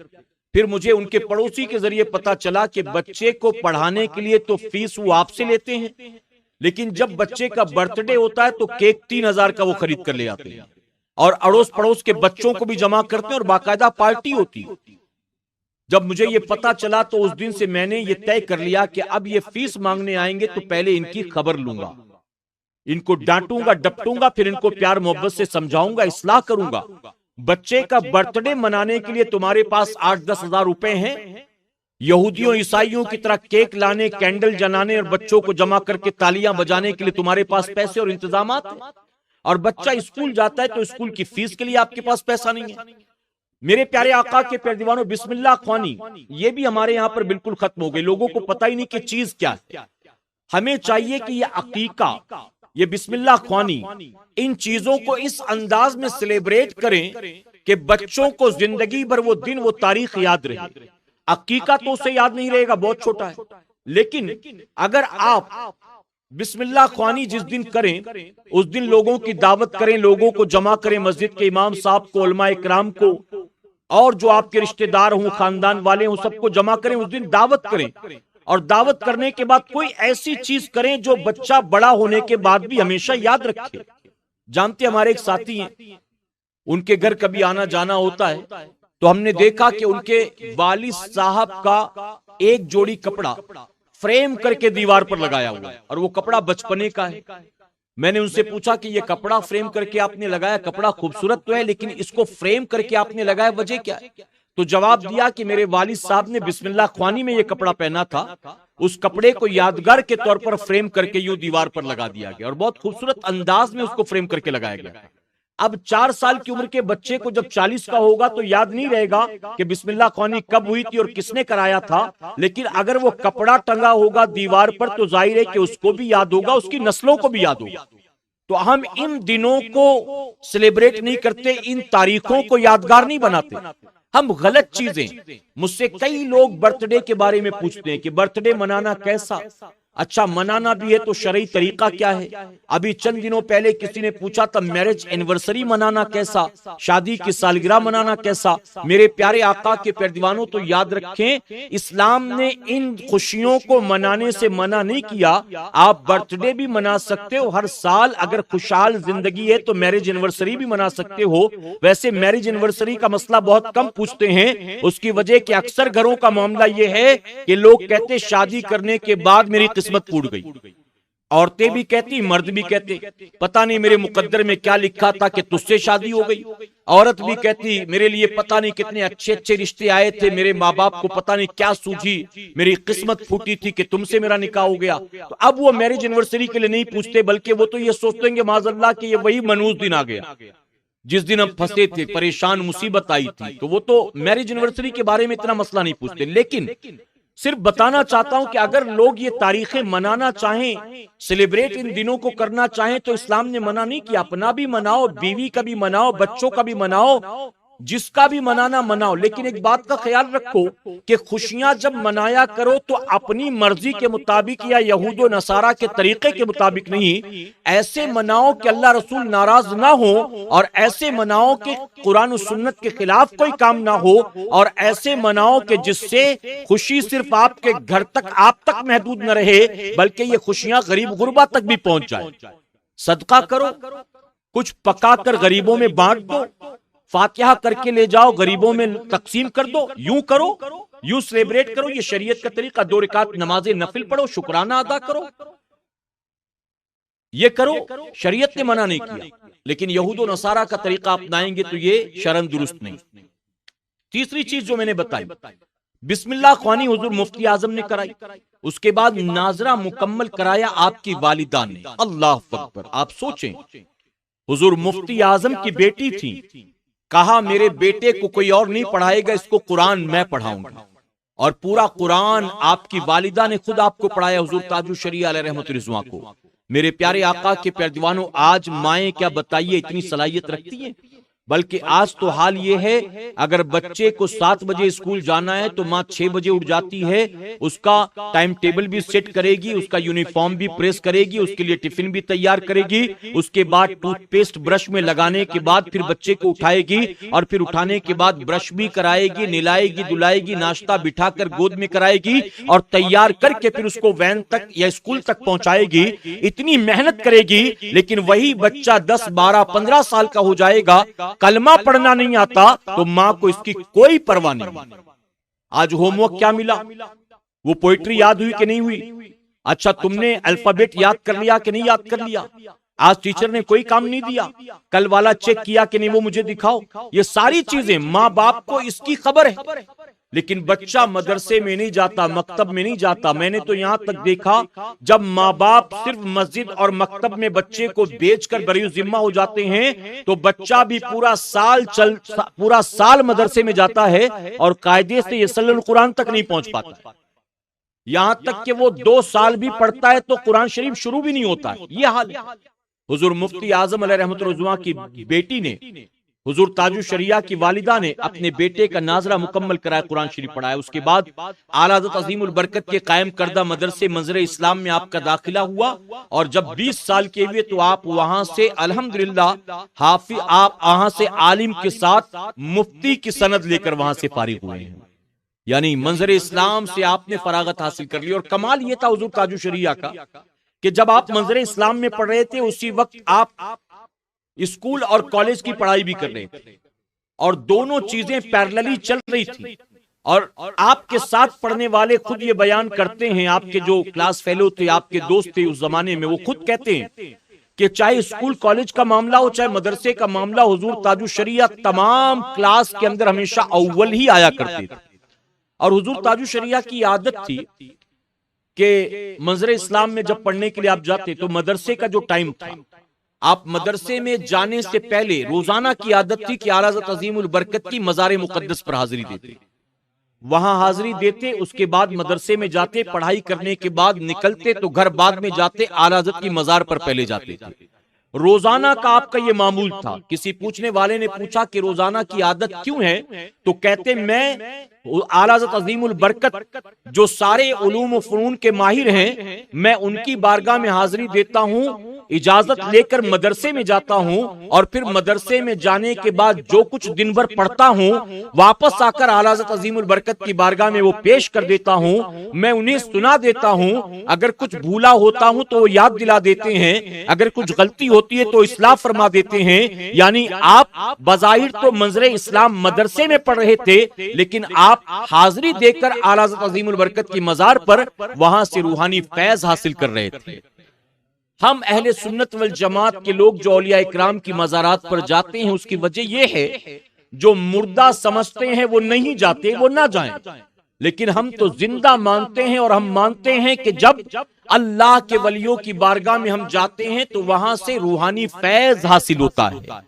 پھر مجھے ان کے پڑوسی کے ذریعے پتا چلا کہ بچے کو پڑھانے کے لیے تو فیس وہ آپ سے لیتے ہیں، لیکن جب بچے کا برتھ ڈے ہوتا ہے تو کیک 3000 کا وہ خرید کر لے آتے ہیں، اور اڑوس پڑوس کے بچوں کو بھی جمع کرتے ہیں، اور باقاعدہ پارٹی ہوتی ہے۔ جب مجھے یہ پتا چلا تو اس دن سے میں نے یہ طے کر لیا کہ اب یہ فیس مانگنے آئیں گے تو پہلے ان کی خبر لوں گا، ان کو ڈانٹوں گا، ڈپٹوں گا، پھر ان کو پیار محبت سے سمجھاؤں گا، اصلاح کروں گا۔ بچے کا برتھ ڈے منانے کے لیے تمہارے پاس 8-10 ہزار روپے ہیں، یہودیوں عیسائیوں کی طرح کیک لانے، کینڈل جلانے اور بچوں کو جمع کر کے تالیاں بجانے کے لیے تمہارے پاس پیسے اور انتظامات ہیں، اور بچہ اسکول جاتا ہے تو اسکول کی فیس کے لیے آپ کے پاس پیسہ نہیں ہے۔ میرے پیارے آقا کے پیارے دیوانوں، بسم اللہ خوانی یہ بھی ہمارے یہاں پر بالکل ختم ہو گئی، لوگوں کو پتہ ہی نہیں کہ چیز کیا ہے۔ ہمیں چاہیے کہ یہ عقیقہ، یہ بسم اللہ خوانی، ان چیزوں کو اس انداز میں سیلیبریٹ کریں کہ بچوں کو زندگی بھر وہ دن، وہ تاریخ یاد رہے۔ عقیقہ تو اسے یاد نہیں رہے گا، بہت چھوٹا ہے، لیکن اگر آپ بسم اللہ خوانی جس دن کریں اس دن لوگوں کی دعوت کریں، لوگوں کو جمع کریں، مسجد کے امام صاحب کو، علماء اکرام کو، اور جو آپ کے رشتہ دار ہوں، خاندان والے ہوں، سب کو جمع کریں، اس دن دعوت کریں، اور دعوت کرنے کے بعد کوئی ایسی چیز کریں جو بچہ بڑا ہونے کے بعد بھی ہمیشہ یاد رکھے۔ جانتے ہمارے ایک ساتھی ہیں، ان کے گھر کبھی آنا جانا ہوتا ہے تو ہم نے دیکھا کہ ان کے والد صاحب کا ایک جوڑی کپڑا فریم کر کے دیوار پر لگایا ہوا ہے، اور وہ کپڑا بچپنے کا ہے۔ میں نے ان سے پوچھا کہ یہ کپڑا فریم کر کے آپ نے لگایا، کپڑا خوبصورت تو ہے لیکن اس کو فریم کر کے آپ نے لگایا، وجہ کیا ہے؟ تو جواب دیا کہ میرے والد صاحب نے بسم اللہ خوانی میں یہ کپڑا پہنا تھا، اس کپڑے کو یادگار کے طور پر فریم کر کے یوں دیوار پر لگا دیا گیا اور بہت خوبصورت انداز میں اس کو فریم کر کے لگایا گیا۔ اب 4 سال کی عمر کے بچے کو جب 40 کا ہوگا تو یاد نہیں رہے گا کہ بسم اللہ خوانی کب ہوئی تھی اور کس نے کرایا تھا، لیکن اگر وہ کپڑا ٹنگا ہوگا دیوار پر تو ظاہر ہے کہ اس کو بھی یاد ہوگا، اس کی نسلوں کو بھی یاد ہوگا۔ تو ہم ان دنوں کو سیلیبریٹ نہیں کرتے، ان تاریخوں کو یادگار نہیں بناتے، ہم غلط چیزیں۔ مجھ سے کئی لوگ برتھ ڈے کے بارے میں پوچھتے ہیں کہ برتھ ڈے منانا کیسا؟ اچھا منانا بھی ہے تو شرعی طریقہ کیا ہے؟ ابھی چند دنوں پہلے کسی نے پوچھا تھا میرج اینیورسری منانا کیسا، شادی کی سالگرہ منانا کیسا؟ میرے پیارے آقا کے پیروانوں تو یاد رکھیں، اسلام نے ان خوشیوں کو منانے سے منع نہیں کیا۔ آپ برتھ ڈے بھی منا سکتے ہو ہر سال، اگر خوشحال زندگی ہے تو میرج اینیورسری بھی منا سکتے ہو۔ ویسے میرج اینیورسری کا مسئلہ بہت کم پوچھتے ہیں، اس کی وجہ کہ اکثر گھروں کا معاملہ یہ ہے کہ لوگ کہتے شادی کرنے کے بعد میری قسمت پھوٹ گئی، عورتیں بھی کہتی مرد بھی کہتے پتہ نہیں میرے مقدر میں کیا لکھا تھا کہ تجھ سے شادی ہو گئی، عورت بھی کہتی میرے لیے پتہ نہیں کتنے اچھے اچھے رشتے آئے تھے، میرے ماں باپ کو پتہ نہیں کیا سوجھی، میری قسمت پھوٹی تھی کہ تم سے میرا نکاح ہو گیا۔ تو اب وہ میرج اینیورسری کے لیے نہیں پوچھتے، بلکہ وہ تو یہ سوچتے ہیں کہ معاذ اللہ کہ یہ وہی منحوس دن آ گیا جس دن ہم پھنسے تھے، پریشان مصیبت آئی تھی، تو وہ تو میرج اینیورسری کے بارے میں اتنا مسئلہ نہیں پوچھتے۔ لیکن صرف بتانا چاہتا ہوں کہ اگر لوگ یہ تاریخیں منانا چاہیں، سیلیبریٹ ان دنوں کو کرنا چاہیں تو اسلام نے منع نہیں کیا، اپنا بھی مناؤ، بیوی کا بھی مناؤ، بچوں کا بھی مناؤ، جس کا بھی منانا مناؤ، لیکن ایک بات کا خیال رکھو کہ خوشیاں جب منایا کرو تو اپنی مرضی کے مطابق یا یہود و نصارہ کے طریقے کے مطابق نہیں، ایسے مناؤ کہ اللہ رسول ناراض نہ ہو، اور ایسے مناؤ کہ قرآن و سنت کے خلاف کوئی کام نہ ہو، اور ایسے مناؤ کہ جس سے خوشی صرف آپ کے گھر تک، آپ تک محدود نہ رہے، بلکہ یہ خوشیاں غریب غربا تک بھی پہنچ جائے۔ صدقہ کرو، کچھ پکا کر غریبوں میں بانٹ دو، فاتحہ کر کے لے جاؤ غریبوں میں تقسیم کر دو، یوں کرو، یوں سیلیبریٹ کرو، یہ شریعت کا طریقہ۔ 2 رکعت نماز نفل پڑھو، شکرانہ ادا کرو، یہ کرو، شریعت نے منع نہیں کیا، لیکن یہود و نصارہ کا طریقہ اپنائیں گے تو یہ شرعاً درست نہیں۔ تیسری چیز جو میں نے بتائی، بسم اللہ خوانی حضور مفتی اعظم نے کرائی، اس کے بعد ناظرہ مکمل کرایا آپ کی والدہ نے۔ اللہ اکبر، آپ سوچیں، حضور مفتی اعظم کی بیٹی تھی، کہا میرے بیٹے کو کوئی اور نہیں پڑھائے گا، اس کو قرآن میں پڑھاؤں گا، اور پورا قرآن آپ کی والدہ نے خود آپ کو پڑھایا، حضور تاج الشریعہ علیہ رحمت رضوان کو۔ میرے پیارے آقا کے پیروانوں، آج مائیں کیا بتائیے اتنی صلاحیت رکھتی ہیں؟ بلکہ آج تو حال یہ ہے، اگر بچے کو 7 بجے اسکول جانا ہے تو ماں 6 بجے اٹھ جاتی ہے، اس کا ٹائم ٹیبل بھی سیٹ کرے گی، اس کا یونیفارم بھی پریس کرے گی، اس کے لیے ٹفن بھی تیار کرے گی، اس کے بعد ٹوتھ پیسٹ برش میں لگانے کے بعد پھر بچے کو اٹھائے گی، اور پھر اٹھانے کے بعد برش بھی کرائے گی، نلائے گی، دلائے گی، ناشتہ بٹھا کر گود میں کرائے گی، اور تیار کر کے پھر اس کو وین تک یا اسکول تک پہنچائے گی۔ اتنی محنت کرے گی، لیکن وہی بچہ 10 12 15 سال کا ہو جائے گا، کلمہ پڑھنا نہیں آتا، تو ماں کو اس کی کوئی پرواہ نہیں۔ آج ہوم ورک کیا ملا؟ وہ پوئٹری یاد ہوئی کہ نہیں ہوئی؟ اچھا تم نے الفابیٹ یاد کر لیا کہ نہیں یاد کر لیا؟ آج ٹیچر نے کوئی کام نہیں دیا، کل والا چیک کیا کہ نہیں وہ مجھے دکھاؤ۔ یہ ساری چیزیں ماں باپ کو اس کی خبر ہے، لیکن بچہ مدرسے میں نہیں جاتا، مکتب میں نہیں جاتا۔ میں نے تو یہاں تک دیکھا جب ماں باپ صرف مسجد اور مکتب میں بچے کو بیچ کر بری ذمہ ہو جاتے ہیں تو بچہ بھی پورا سال مدرسے میں جاتا ہے اور قاعدے سے یصلی القرآن تک نہیں پہنچ پاتا، یہاں تک کہ وہ 2 سال بھی پڑھتا ہے تو قرآن شریف شروع بھی نہیں ہوتا ہے۔ یہ حال ہے۔ حضور مفتی اعظم علیہ رحمت رضوان کی بیٹی نے، حضور تاج الشریعہ کی والدہ نے اپنے بیٹے کا ناظرہ مکمل کرایا، قرآن شریف پڑھایا۔ اس کے بعد اعلیٰ حضرت عظیم البرکت کے قائم کردہ مدرسے منظر اسلام میں آپ کا داخلہ ہوا، اور جب 20 سال کے ہوئے تو آپ وہاں سے الحمدللہ حافظ، آپ وہاں سے عالم کے ساتھ مفتی کی سند لے کر وہاں سے فارغ ہوئے ہیں، یعنی منظر اسلام سے آپ نے فراغت حاصل کر لی۔ اور کمال یہ تھا حضور تاج الشریعہ کا کہ جب آپ منظر اسلام میں پڑھ رہے تھے اسی وقت آپ اسکول اور کالج کی پڑھائی بھی کر رہے تھے، اور دونوں چیزیں پیرللی چل رہی تھی۔ اور آپ کے ساتھ پڑھنے والے خود یہ بیان کرتے ہیں، آپ کے جو کلاس فیلو تھے، آپ کے دوست تھے اس زمانے میں، وہ خود کہتے ہیں کہ چاہے اسکول کالج کا معاملہ ہو چاہے مدرسے کا معاملہ، حضور تاج الشریعہ تمام کلاس کے اندر ہمیشہ اول ہی آیا کرتے تھے. اور حضور تاج الشریعہ کی عادت تھی کہ منظر اسلام میں جب پڑھنے کے لیے آپ جاتے تو مدرسے کا جو ٹائم تھا، آپ مدرسے میں جانے سے پہلے روزانہ کی عادت تھی کہ اعلیٰ حضرت عظیم البرکت کی مزار مقدس پر حاضری دیتے، وہاں حاضری دیتے، اس کے بعد مدرسے میں جاتے، پڑھائی کرنے کے بعد نکلتے تو گھر بعد میں جاتے، اعلیٰ حضرت کی مزار پر پہلے جاتے تھے. روزانہ کا آپ کا یہ معمول تھا. کسی پوچھنے والے نے پوچھا کہ روزانہ کی عادت کیوں ہے، تو کہتے میں اعلیٰ حضرت عظیم البرکت جو سارے علوم و فنون کے ماہر ہیں، میں ان کی بارگاہ میں حاضری دیتا ہوں، اجازت لے کر مدرسے میں جاتا ہوں، اور پھر مدرسے میں جانے کے بعد جو کچھ دن بھر پڑھتا ہوں واپس آ کر اعلیٰ حضرت عظیم البرکت کی بارگاہ میں وہ پیش کر دیتا ہوں. میں انہیں سنا دیتا ہوں، اگر کچھ بھولا ہوتا ہوں تو وہ یاد دلا دیتے ہیں، اگر کچھ غلطی ہوتی ہے تو اصلاح فرما دیتے ہیں. یعنی آپ بظاہر تو منظر اسلام مدرسے میں پڑھ رہے تھے، لیکن آپ حاضری دے کر اعلیٰ حضرت عظیم البرکت کی مزار پر وہاں سے روحانی فیض حاصل کر رہے تھے. ہم اہل سنت والجماعت کے لوگ جو اولیاء اکرام کی مزارات پر جاتے ہیں، اس کی وجہ یہ ہے جو مردہ سمجھتے ہیں وہ نہیں جاتے، وہ نہ جائیں، لیکن ہم تو زندہ مانتے ہیں، اور ہم مانتے ہیں کہ جب اللہ کے ولیوں کی بارگاہ میں ہم جاتے ہیں تو وہاں سے روحانی فیض حاصل ہوتا ہے،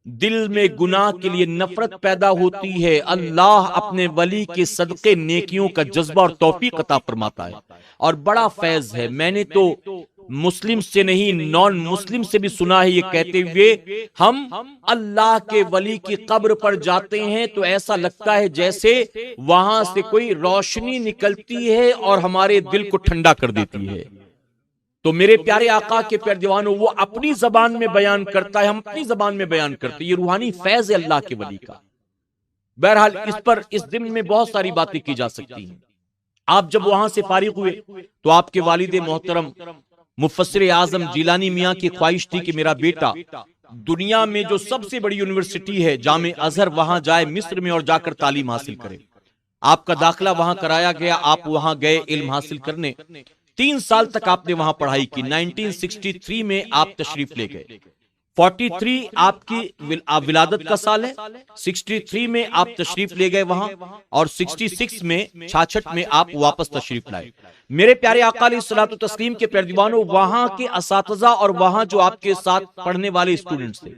دل میں گناہ کے لیے نفرت پیدا ہوتی ہے، اللہ اپنے ولی کے صدقے نیکیوں کا جذبہ اور توفیق عطا فرماتا ہے، اور بڑا فیض ہے. میں نے تو مسلم سے نہیں نان مسلم سے بھی سنا ہے یہ کہتے ہوئے، ہم اللہ کے ولی کی قبر پر جاتے ہیں تو ایسا لگتا ہے جیسے وہاں سے کوئی روشنی نکلتی ہے اور ہمارے دل کو ٹھنڈا کر دیتی ہے. تو میرے پیارے آقا کے پیارے دیوانوں، وہ اپنی زبان میں بیان کرتا ہے، ہم اپنی زبان میں بیان کرتے ہیں، یہ روحانی فیض ہے اللہ کے ولی کا. بہرحال اس دن میں بہت ساری باتیں کی جا سکتی ہیں. آپ جب وہاں سے فارغ ہوئے تو آپ کے والد محترم مفسر اعظم جیلانی میاں کی خواہش تھی کہ میرا بیٹا دنیا میں جو سب سے بڑی یونیورسٹی ہے جامع ازہر وہاں جائے، مصر میں، اور جا کر تعلیم حاصل کرے. آپ کا داخلہ وہاں کرایا گیا، آپ وہاں گئے علم حاصل کرنے. 3 سال تک آپ نے وہاں پڑھائی کی. 1963 میں آپ تشریف لے گئے. 43 آپ کی ولادت کا سال ہے، 63 میں آپ تشریف لے گئے وہاں، اور 66 میں 66 میں آپ واپس تشریف لائے. میرے پیارے آقا علیہ الصلوۃ والتسلیم کے پیارے دیوانوں، وہاں کے اساتذہ اور وہاں جو آپ کے ساتھ پڑھنے والے اسٹوڈنٹس تھے،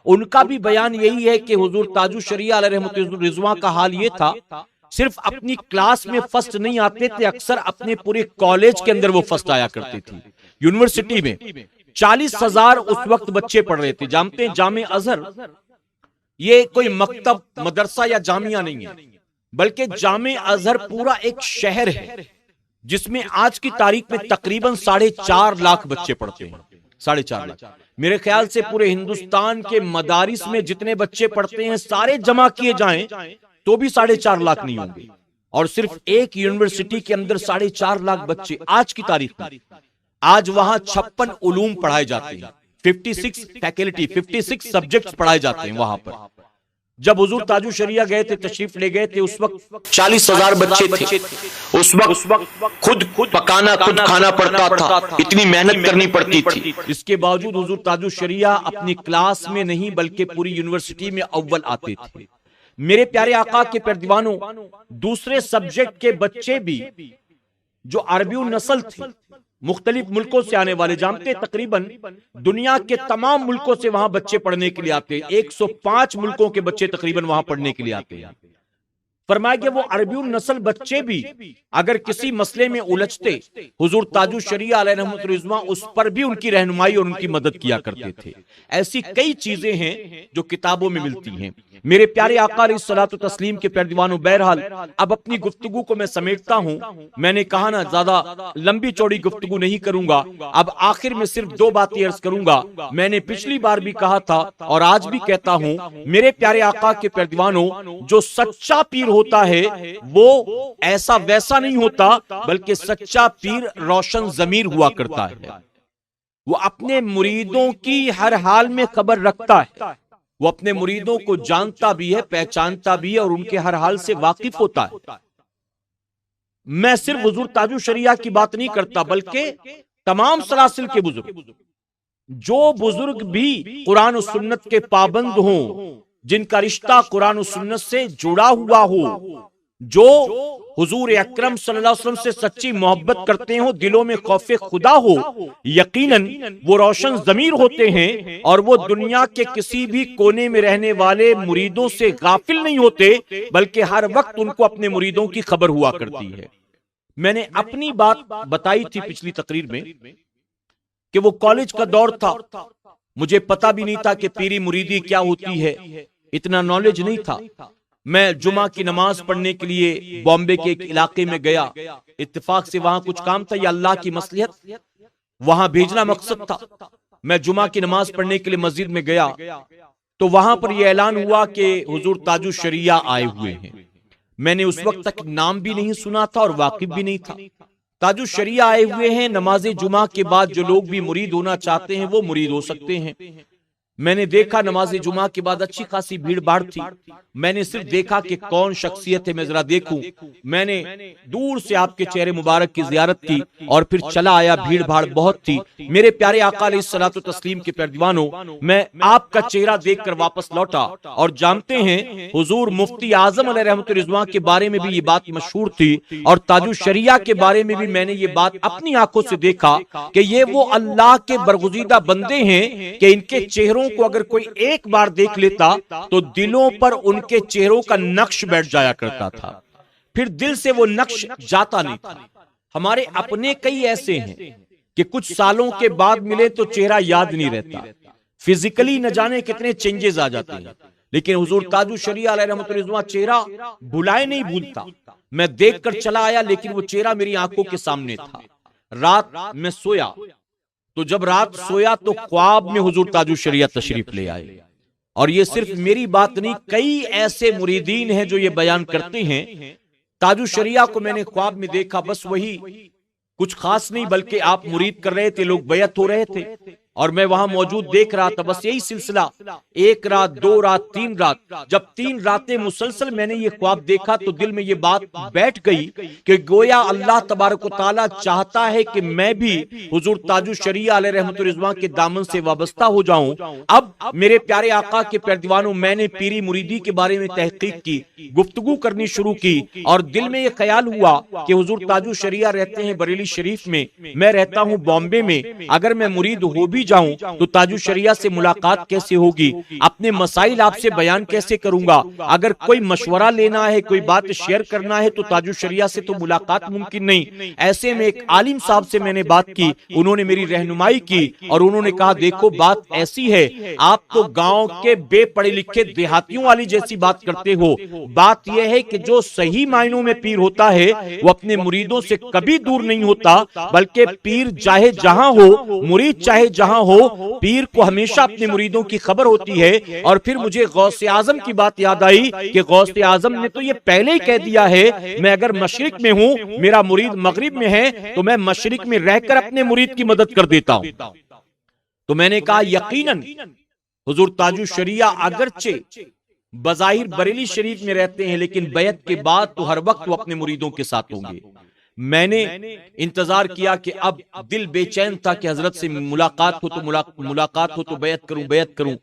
ان کا بھی بیان یہی ہے کہ حضور تاج الشریعہ علیہ رحمۃ الرضوان کا حال یہ تھا، صرف اپنی کلاس میں فرسٹ نہیں آتے تھے، اکثر اپنے پورے کالج کے اندر وہ فرسٹ آیا کرتے تھے. یونیورسٹی میں 40,000 اس وقت بچے پڑھ رہے تھے. جانتے ہیں جامع ازہر یہ کوئی مکتب مدرسہ یا جامعہ نہیں ہے، بلکہ جامع ازہر پورا ایک شہر ہے جس میں آج کی تاریخ میں تقریباً 4.5 لاکھ بچے پڑھتے ہیں. 4.5 لاکھ. میرے خیال سے پورے ہندوستان کے مدارس میں جتنے بچے پڑھتے ہیں سارے جمع کیے جائیں تو بھی 4.5 لاکھ نہیں ہوں گے، اور صرف ایک یونیورسٹی کے اندر 4.5 لاکھ بچے آج کی تاریخ میں. آج وہاں 56 علوم پڑھائے جاتے ہیں، 56 فیکلٹی 56 سبجیکٹس پڑھائے جاتے ہیں وہاں پر. جب حضور تاج الشریعہ گئے تھے، تشریف لے گئے تھے، اس وقت 40,000 بچے تھے. اس وقت خود پکانا خود کھانا پڑتا تھا، اتنی محنت کرنی پڑتی تھی. اس کے باوجود حضور تاج الشریعہ اپنی کلاس میں نہیں بلکہ پوری یونیورسٹی میں اول آتے تھے. میرے پیارے آقا کے پیارے دیوانوں، دوسرے سبجیکٹ کے بچے بھی جو عربی النسل تھے، مختلف ملکوں سے آنے والے، جانتے تقریباً دنیا کے تمام ملکوں سے وہاں بچے پڑھنے کے لیے آتے. 105 ملکوں کے بچے تقریباً وہاں پڑھنے کے لیے آتے ہیں. فرمایا کہ وہ عربی النسل بچے بھی اگر کسی مسئلے میں الجھتے، حضور تاج الشریعہ علیہ رحمۃ الرضوان اس پر بھی ان کی رہنمائی اور ان کی مدد کیا کرتے تھے. ایسی کئی چیزیں ہیں جو کتابوں میں ملتی ہیں. میرے پیارے آقا علیہ الصلوۃ والتسلیم کے پیارے دیوانوں، بہرحال اب اپنی گفتگو کو میں سمیٹتا ہوں. میں نے کہا نا زیادہ لمبی چوڑی گفتگو نہیں کروں گا، اب آخر میں صرف 2 باتیں عرض کروں گا. میں نے پچھلی بار بھی کہا تھا اور آج بھی کہتا ہوں، میرے پیارے آقا کے پیارے دیوانوں، جو سچا پیر ہوتا ہے وہ ایسا ویسا نہیں ہوتا، بلکہ سچا پیر روشن ضمیر ہوا کرتا ہے. وہ اپنے مریدوں کی ہر حال میں خبر رکھتا ہے، وہ اپنے مریدوں کو جانتا بھی ہے، پہچانتا بھی ہے، اور ان کے ہر حال سے واقف ہوتا ہے. میں صرف حضور تاج الشریعہ کی بات نہیں کرتا، بلکہ تمام سلاسل کے بزرگ جو بزرگ بھی قرآن و سنت کے پابند ہوں، جن کا رشتہ قرآن و سنت سے جڑا ہوا ہو، جو حضور اکرم صلی اللہ علیہ وسلم سے سچی محبت کرتے ہوں، دلوں میں خوف خدا ہو، یقیناً وہ روشن ضمیر ہوتے ہیں اور وہ دنیا کے کسی بھی کونے میں رہنے والے مریدوں سے غافل نہیں ہوتے، بلکہ ہر وقت ان کو اپنے مریدوں کی خبر ہوا کرتی ہے۔ میں نے اپنی بات بتائی تھی پچھلی تقریر میں کہ وہ کالج کا دور تھا، مجھے پتا بھی نہیں تھا کہ پیری مریدی کیا ہوتی ہے، اتنا نالج نہیں تھا۔ میں جمعہ کی نماز پڑھنے کے لیے بامبے کے ایک علاقے میں گیا، اتفاق سے وہاں کچھ کام تھا، یا اللہ کی مصلحت وہاں بھیجنا مقصد تھا۔ میں جمعہ کی نماز پڑھنے کے لیے مسجد میں گیا تو وہاں پر یہ اعلان ہوا کہ حضور تاج الشریعہ آئے ہوئے ہیں۔ میں نے اس وقت تک نام بھی نہیں سنا تھا اور واقف بھی نہیں تھا۔ تاج الشریعہ آئے ہوئے ہیں، نماز جمعہ کے بعد جو لوگ بھی مرید ہونا چاہتے ہیں وہ مرید ہو سکتے ہیں۔ میں نے دیکھا نماز جمعہ کے بعد اچھی خاصی بھیڑ بھاڑ تھی، میں نے صرف دیکھا کہ کون شخصیت ہے، میں ذرا دیکھوں۔ میں نے دور سے آپ کے چہرے مبارک کی زیارت کی اور پھر چلا آیا، بھیڑ بھاڑ بہت تھی۔ میرے پیارے آقا علیہ الصلوۃ والتسلیم کے پیروانوں، میں آپ کا چہرہ دیکھ کر واپس لوٹا، اور جانتے ہیں حضور مفتی اعظم علیہ رحمۃ الرضوان کے بارے میں بھی یہ بات مشہور تھی، اور تاج الشریعہ کے بارے میں بھی میں نے یہ بات اپنی آنکھوں سے دیکھا کہ یہ وہ اللہ کے برگزیدہ بندے ہیں کہ ان کے چہروں کو اگر کوئی ایک بار دیکھ لیتا تو دلوں پر ان کے چہروں کا نقش بیٹھ جایا کرتا تھا، پھر دل سے وہ نقش جاتا نہیں تھا۔ ہمارے اپنے کئی ایسے ہیں کہ کچھ سالوں کے بعد ملے تو چہرہ یاد نہیں رہتا، فزیکلی نہ جانے کتنے چینجز آ جاتے ہیں، لیکن حضور تاج الشریعہ علیہ رحمۃ اللہ چہرہ بھلائے نہیں بھولتا۔ میں دیکھ کر چلا آیا لیکن وہ چہرہ میری آنکھوں کے سامنے تھا۔ رات میں سویا تو جب رات سویا تو خواب میں حضور تاج الشریعہ تشریف لے آئے، اور یہ صرف میری بات نہیں، کئی ایسے مریدین ہیں جو یہ بیان کرتے ہیں۔ تاج الشریعہ کو میں نے خواب میں دیکھا، بس وہی، کچھ خاص نہیں، بلکہ آپ مرید کر رہے تھے، لوگ بیعت ہو رہے تھے اور میں وہاں موجود دیکھ رہا تھا، بس یہی سلسلہ، ایک رات، دو رات، تین رات۔ جب 3 راتیں مسلسل میں نے یہ خواب دیکھا تو دل میں یہ بات بیٹھ گئی کہ گویا اللہ تبارک و تعالیٰ چاہتا ہے کہ میں بھی حضور تاج الشریعہ علیہ رحمۃ الرضوان کے دامن سے وابستہ ہو جاؤں۔ اب میرے پیارے آقا کے پیروانوں، میں نے پیری مریدی کے بارے میں تحقیق کی، گفتگو کرنی شروع کی، اور دل میں یہ خیال ہوا کہ حضور تاج الشریعہ رہتے ہیں بریلی شریف میں، میں رہتا ہوں بامبے میں، اگر میں مرید ہو بھی جاؤں تو تاج الشریعہ سے ملاقات کیسے ہوگی، اپنے مسائل آپ سے بیان کیسے کروں گا، اگر کوئی مشورہ لینا ہے، کوئی بات شیئر کرنا ہے تو تاج الشریعہ سے تو ملاقات ممکن نہیں۔ ایسے میں ایک عالم صاحب سے میں نے بات کی، انہوں نے میری رہنمائی کی اور انہوں نے کہا دیکھو بات ایسی ہے، آپ تو گاؤں کے بے پڑھے لکھے دیہاتیوں والی جیسی بات کرتے ہو، بات یہ ہے کہ جو صحیح معنوں میں پیر ہوتا ہے وہ اپنے مریدوں سے کبھی دور نہیں ہوتا، بلکہ پیر چاہے جہاں ہو، مرید چاہے جہاں ہو، پیر کو ہمیشہ اپنے مریدوں کی خبر ہوتی ہے۔ اور پھر مجھے غوث اعظم کی بات یاد آئی کہ غوث اعظم نے تو یہ پہلے ہی کہہ دیا ہے، میں اگر مشرق میں ہوں، میرا مرید مغرب میں ہے تو میں مشرق میں رہ کر اپنے مرید کی مدد کر دیتا ہوں۔ تو میں نے کہا یقیناً حضور تاج الشریعہ اگرچہ بظاہر بریلی شریف میں رہتے ہیں لیکن بیعت کے بعد تو ہر وقت وہ اپنے مریدوں کے ساتھ ہوں گے۔ میں نے انتظار کیا کہ اب دل بے چین تھا کہ حضرت سے ملاقات ہو تو بیعت کروں،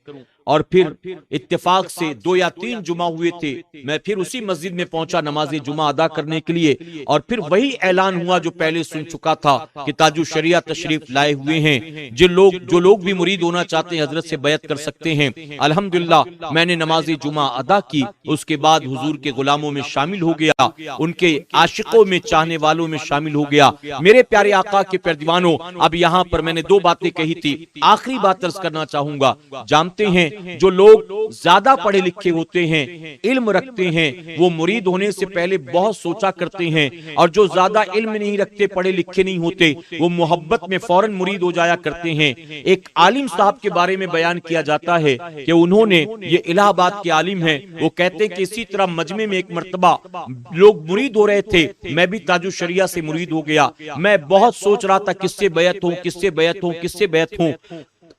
اور پھر اتفاق سے 2 یا 3 جمعہ ہوئے تھے، میں پھر اسی مسجد میں پہنچا نماز جمعہ ادا کرنے کے لیے، اور پھر وہی اعلان ہوا جو پہلے سن چکا تھا کہ تاج الشریعہ تشریف لائے ہوئے ہیں، جو لوگ بھی مرید ہونا چاہتے ہیں حضرت سے بیعت کر سکتے ہیں۔ الحمدللہ میں نے نماز جمعہ ادا کی، اس کے بعد حضور کے غلاموں میں شامل ہو گیا، ان کے عاشقوں میں، چاہنے والوں میں شامل ہو گیا۔ میرے پیارے آقا کے پیروانوں، اب یہاں پر میں نے 2 باتیں کہی تھی، آخری بات عرض کرنا چاہوں گا۔ جانتے ہیں جو لوگ زیادہ پڑھے لکھے ہوتے ہیں، علم رکھتے ہیں، وہ مرید ہونے سے پہلے بہت سوچا کرتے ہیں، اور جو زیادہ علم نہیں رکھتے، پڑھے لکھے نہیں ہوتے، وہ محبت میں فوراً مرید ہو جایا کرتے ہیں۔ ایک عالم صاحب کے بارے میں بیان کیا جاتا ہے کہ انہوں نے، یہ الہ آباد کے عالم ہیں، وہ کہتے ہیں کہ اسی طرح مجمع میں ایک مرتبہ لوگ مرید ہو رہے تھے، میں بھی تاج الشریعہ سے مرید ہو گیا، میں بہت سوچ رہا تھا کس سے بیعت ہوں،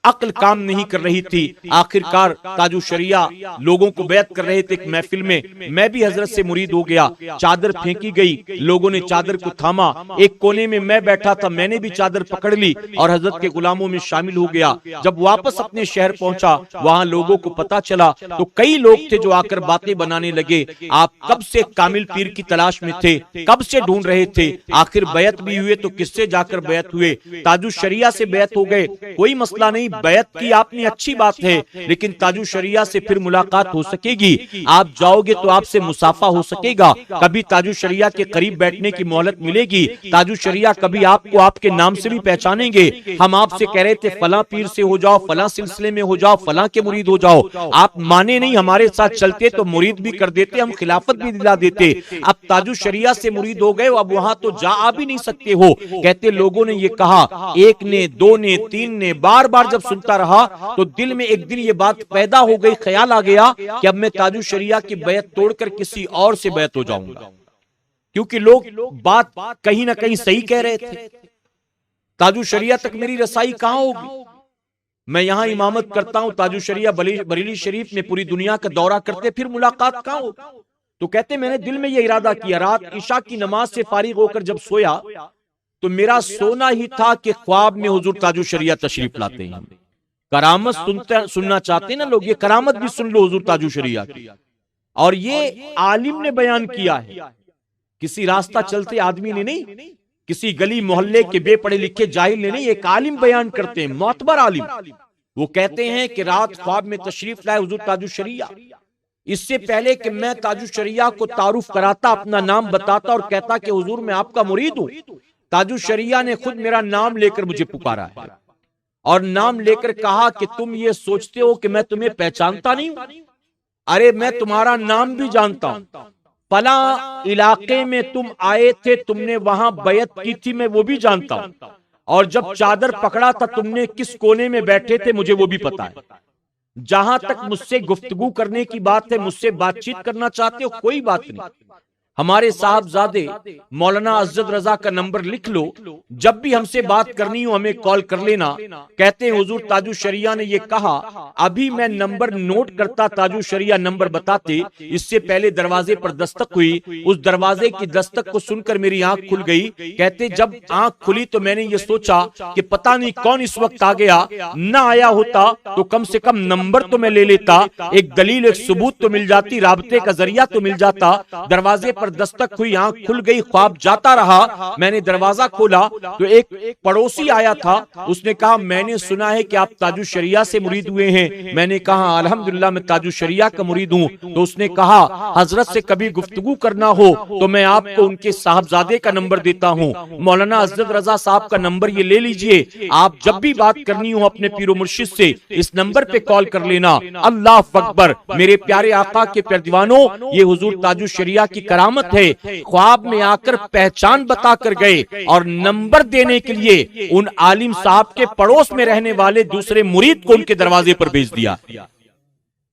عقل کام نہیں کر رہی تھی. آخرکار تاج الشریعہ لوگوں کو بیعت کر رہے تھے ایک محفل میں بھی حضرت سے مرید ہو گیا. چادر پھینکی گئی, لوگوں نے چادر کو تھاما, ایک کونے میں میں بیٹھا تھا, میں نے بھی چادر پکڑ لی اور حضرت کے غلاموں میں شامل ہو گیا. جب واپس اپنے شہر پہنچا, وہاں لوگوں کو پتا چلا تو کئی لوگ تھے جو آ کر باتیں بنانے لگے. آپ کب سے کامل پیر کی تلاش میں تھے, کب سے ڈھونڈ رہے تھے, آخر بیعت بھی ہوئے تو کس سے جا کر بیعت ہوئے؟ تاج الشریعہ سے بیعت ہو گئے, کوئی مسئلہ نہیں, بیعت کی آپ نے اچھی بات ہے, لیکن تاج الشریعہ سے پھر ملاقات ہو سکے گی. آپ جاؤ گے تو آپ سے مصافحہ ہو سکے گا, کبھی تاج الشریعہ کے قریب بیٹھنے کی مہلت ملے گی. تاج الشریعہ کبھی آپ کو آپ کے نام سے بھی پہچانیں گے. ہم آپ سے کہہ رہے تھے فلاں پیر سے ہو جاؤ, فلاں سلسلے میں ہو جاؤ, فلاں کے مرید ہو جاؤ, آپ مانے نہیں, ہمارے ساتھ چلتے تو مرید بھی کر دیتے, ہم خلافت بھی دلا دیتے. اب تاج الشریعہ سے مرید ہو گئے, اب وہاں تو جا آ بھی نہیں سکتے ہو. کہتے لوگوں نے یہ کہا, ایک نے, دو نے, تین نے, بار بار جب سنتا رہا تو دل میں ایک دن یہ بات پیدا ہو گئی, خیال آ گیا کہ اب میں تاج الشریعہ کی بیعت توڑ کر کسی اور سے بیعت ہو جاؤں گا, کیونکہ لوگ بات کہیں نہ کہیں صحیح کہہ رہے تھے. تاج الشریعہ تک میری رسائی کہاں ہوگی؟ میں یہاں امامت کرتا ہوں, تاج الشریعہ بریلی شریف میں پوری دنیا کا دورہ کرتے, پھر ملاقات کہاں ہوگی؟ تو کہتے میں نے دل میں یہ ارادہ کیا, رات عشاء کی نماز سے فارغ ہو کر جب سویا تو میرا سونا ہی تھا کہ خواب میں حضور تاج الشریعہ تشریف لاتے ہیں. کرامت سننا چاہتے ہیں نا لوگ, یہ کرامت بھی سن لو حضور تاج الشریعہ کی. اور یہ عالم نے بیان کیا ہے, کسی راستہ چلتے آدمی نے نہیں, کسی گلی محلے کے بے پڑھے لکھے جاہل نے نہیں, ایک عالم بیان کرتے ہیں, معتبر عالم. وہ کہتے ہیں کہ رات خواب میں تشریف لائے حضور تاج الشریعہ. اس سے پہلے کہ میں تاج الشریعہ کو تعارف کراتا, اپنا نام بتاتا اور کہتا کہ حضور میں آپ کا مرید ہوں, تاج الشریعہ نے خود میرا نام لے کر مجھے پکارا ہے اور نام لے کر کہا کہ تم یہ سوچتے ہو کہ میں تمہیں پہچانتا نہیں ہوں, ارے میں تمہارا نام بھی جانتا ہوں. فلاں علاقے میں تم آئے تھے, تم نے وہاں بیعت کی تھی, میں وہ بھی جانتا ہوں, اور جب چادر پکڑا تھا تم نے کس کونے میں بیٹھے تھے مجھے وہ بھی پتا ہے. جہاں تک مجھ سے گفتگو کرنے کی بات ہے, مجھ سے بات چیت کرنا چاہتے ہو, کوئی بات نہیں. ہمارے صاحبزادے مولانا عزت رضا کا نمبر لکھ لو, جب بھی ہم سے بات کرنی ہو ہمیں کال کر لینا. کہتے ہیں حضور تاج الشریعہ نے یہ کہا, ابھی میں نمبر نوٹ کرتا, تاج الشریعہ نمبر بتاتے, اس سے پہلے دروازے پر دستک ہوئی, اس دروازے کی دستک کو سن کر میری آنکھ کھل گئی. کہتے جب آنکھ کھلی تو میں نے یہ سوچا کہ پتہ نہیں کون اس وقت آ گیا, نہ آیا ہوتا تو کم سے کم نمبر تو میں لے لیتا, ایک دلیل, ایک ثبوت تو مل جاتی, رابطے کا ذریعہ تو مل جاتا. دروازے پر دستک ہوئی, آنکھ کھل گئی, خواب جاتا رہا. میں نے دروازہ کھولا تو ایک پڑوسی آیا تھا, اس نے کہا میں نے سنا ہے کہ آپ تاج الشریعہ سے مرید ہوئے ہیں. میں نے کہا الحمدللہ میں تاج الشریعہ کا مرید ہوں. تو اس نے کہا حضرت سے کبھی گفتگو کرنا ہو تو میں آپ کو ان کے صاحبزادے کا نمبر دیتا ہوں, مولانا عزت رضا صاحب کا نمبر یہ لے لیجئے, آپ جب بھی بات کرنی ہو اپنے پیر و مرشد سے اس نمبر پہ کال کر لینا. اللہ اکبر, میرے پیارے آقا کے پیارے دیوانوں, یہ حضور تاج الشریعہ کی کرامت ہے. خواب میں آ کر پہچان بتا کر گئے اور نمبر دینے کے لیے ان عالم صاحب کے پڑوس میں رہنے والے دوسرے مرید کو ان کے دروازے پر بھیج دیا.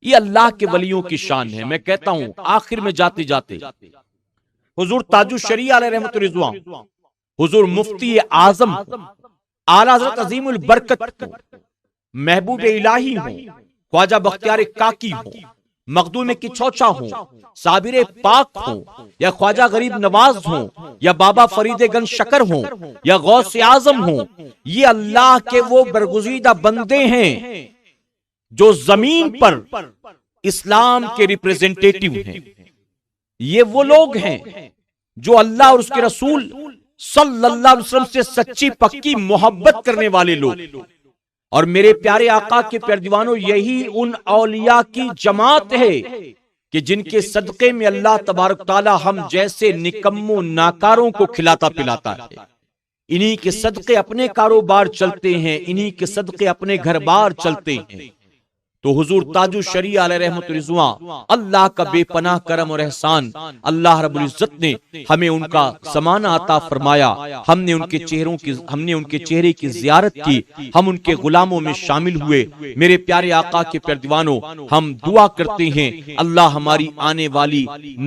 یہ اللہ کے ولیوں کی شان ہے. میں کہتا ہوں آخر میں جاتے جاتے حضور تاج الشریعہ علیہ رحمت رضوان, حضور مفتی اعظم اعلیٰ حضرت عظیم البرکت, محبوب الہی ہوں, خواجہ بختیار کاکی ہوں, مخدوم کی چوچا ہوں, صابر پاک ہوں, یا خواجہ غریب نواز ہوں, یا بابا فرید گنج شکر ہوں, یا غوث اعظم ہوں, یہ اللہ کے وہ برگزیدہ بندے ہیں جو زمین پر اسلام کے ریپریزنٹیٹیو ہیں. یہ وہ لوگ ہیں جو اللہ اور اس کے رسول صلی اللہ علیہ وسلم سے سچی پکی محبت کرنے والے لوگ. اور میرے پیارے آقا کے پیارے دیوانوں, یہی ان اولیاء کی جماعت ہے کہ جن کے صدقے میں اللہ تبارک تعالی ہم جیسے نکموں ناکاروں کو کھلاتا پلاتا ہے. انہی کے صدقے اپنے کاروبار چلتے ہیں, انہی کے صدقے اپنے گھر بار چلتے ہیں. تو حضور تاج الشریعہ علیہ رحمت رضوان اللہ کا بے پناہ کرم اور احسان، اللہ رب العزت نے ہمیں ان کا زمانہ عطا فرمایا، ہم نے ان کے چہرے کی زیارت کی، ہم ان کے غلاموں میں شامل ہوئے۔ میرے پیارے آقا کے پیارے دیوانوں، ہم دعا کرتے ہیں اللہ ہماری آنے والی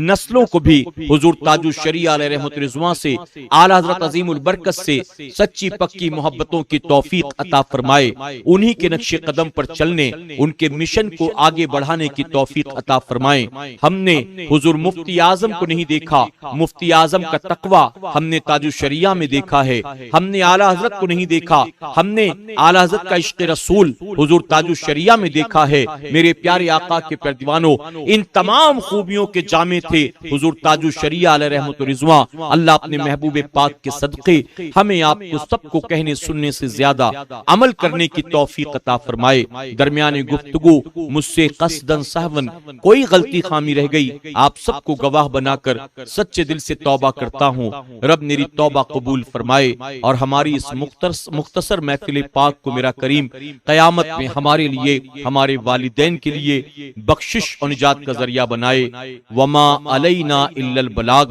نسلوں کو بھی حضور تاج الشریعہ علیہ رحمت رضوان سے، اعلیٰ حضرت عظیم البرکت سے سچی پکی محبتوں کی توفیق عطا فرمائے، انہی کے نقش قدم پر چلنے، ان کے مشن کو آگے بڑھانے کی توفیق عطا فرمائے۔ ہم نے حضور مفتی اعظم کو نہیں دیکھا، مفتی اعظم کا تقوی ہم نے تاج الشریعہ میں دیکھا ہے، ہم نے اعلیٰ حضرت کو نہیں دیکھا، ہم نے اعلیٰ حضرت کا عشق رسول حضور تاج الشریعہ میں دیکھا ہے۔ میرے پیارے آقا کے پیارے دیوانوں، ان تمام خوبیوں کے جامع تھے حضور تاج الشریعہ علیہ رحمت رضوان۔ اللہ اپنے محبوب پاک کے صدقے ہمیں آپ کو سب کو کہنے سننے سے زیادہ عمل کرنے کی توفیق عطا فرمائے۔ درمیان گفتگو مجھ سے قصداً سہون کوئی غلطی خامی رہ گئی، آپ سب کو گواہ بنا کر سچے دل سے توبہ کرتا ہوں، رب میری توبہ قبول فرمائے اور ہماری اس مختصر محفل پاک کو میرا کریم قیامت میں ہمارے لیے، ہمارے والدین کے لیے بخشش اور نجات کا ذریعہ بنائے۔ وما علینا الا البلاغ۔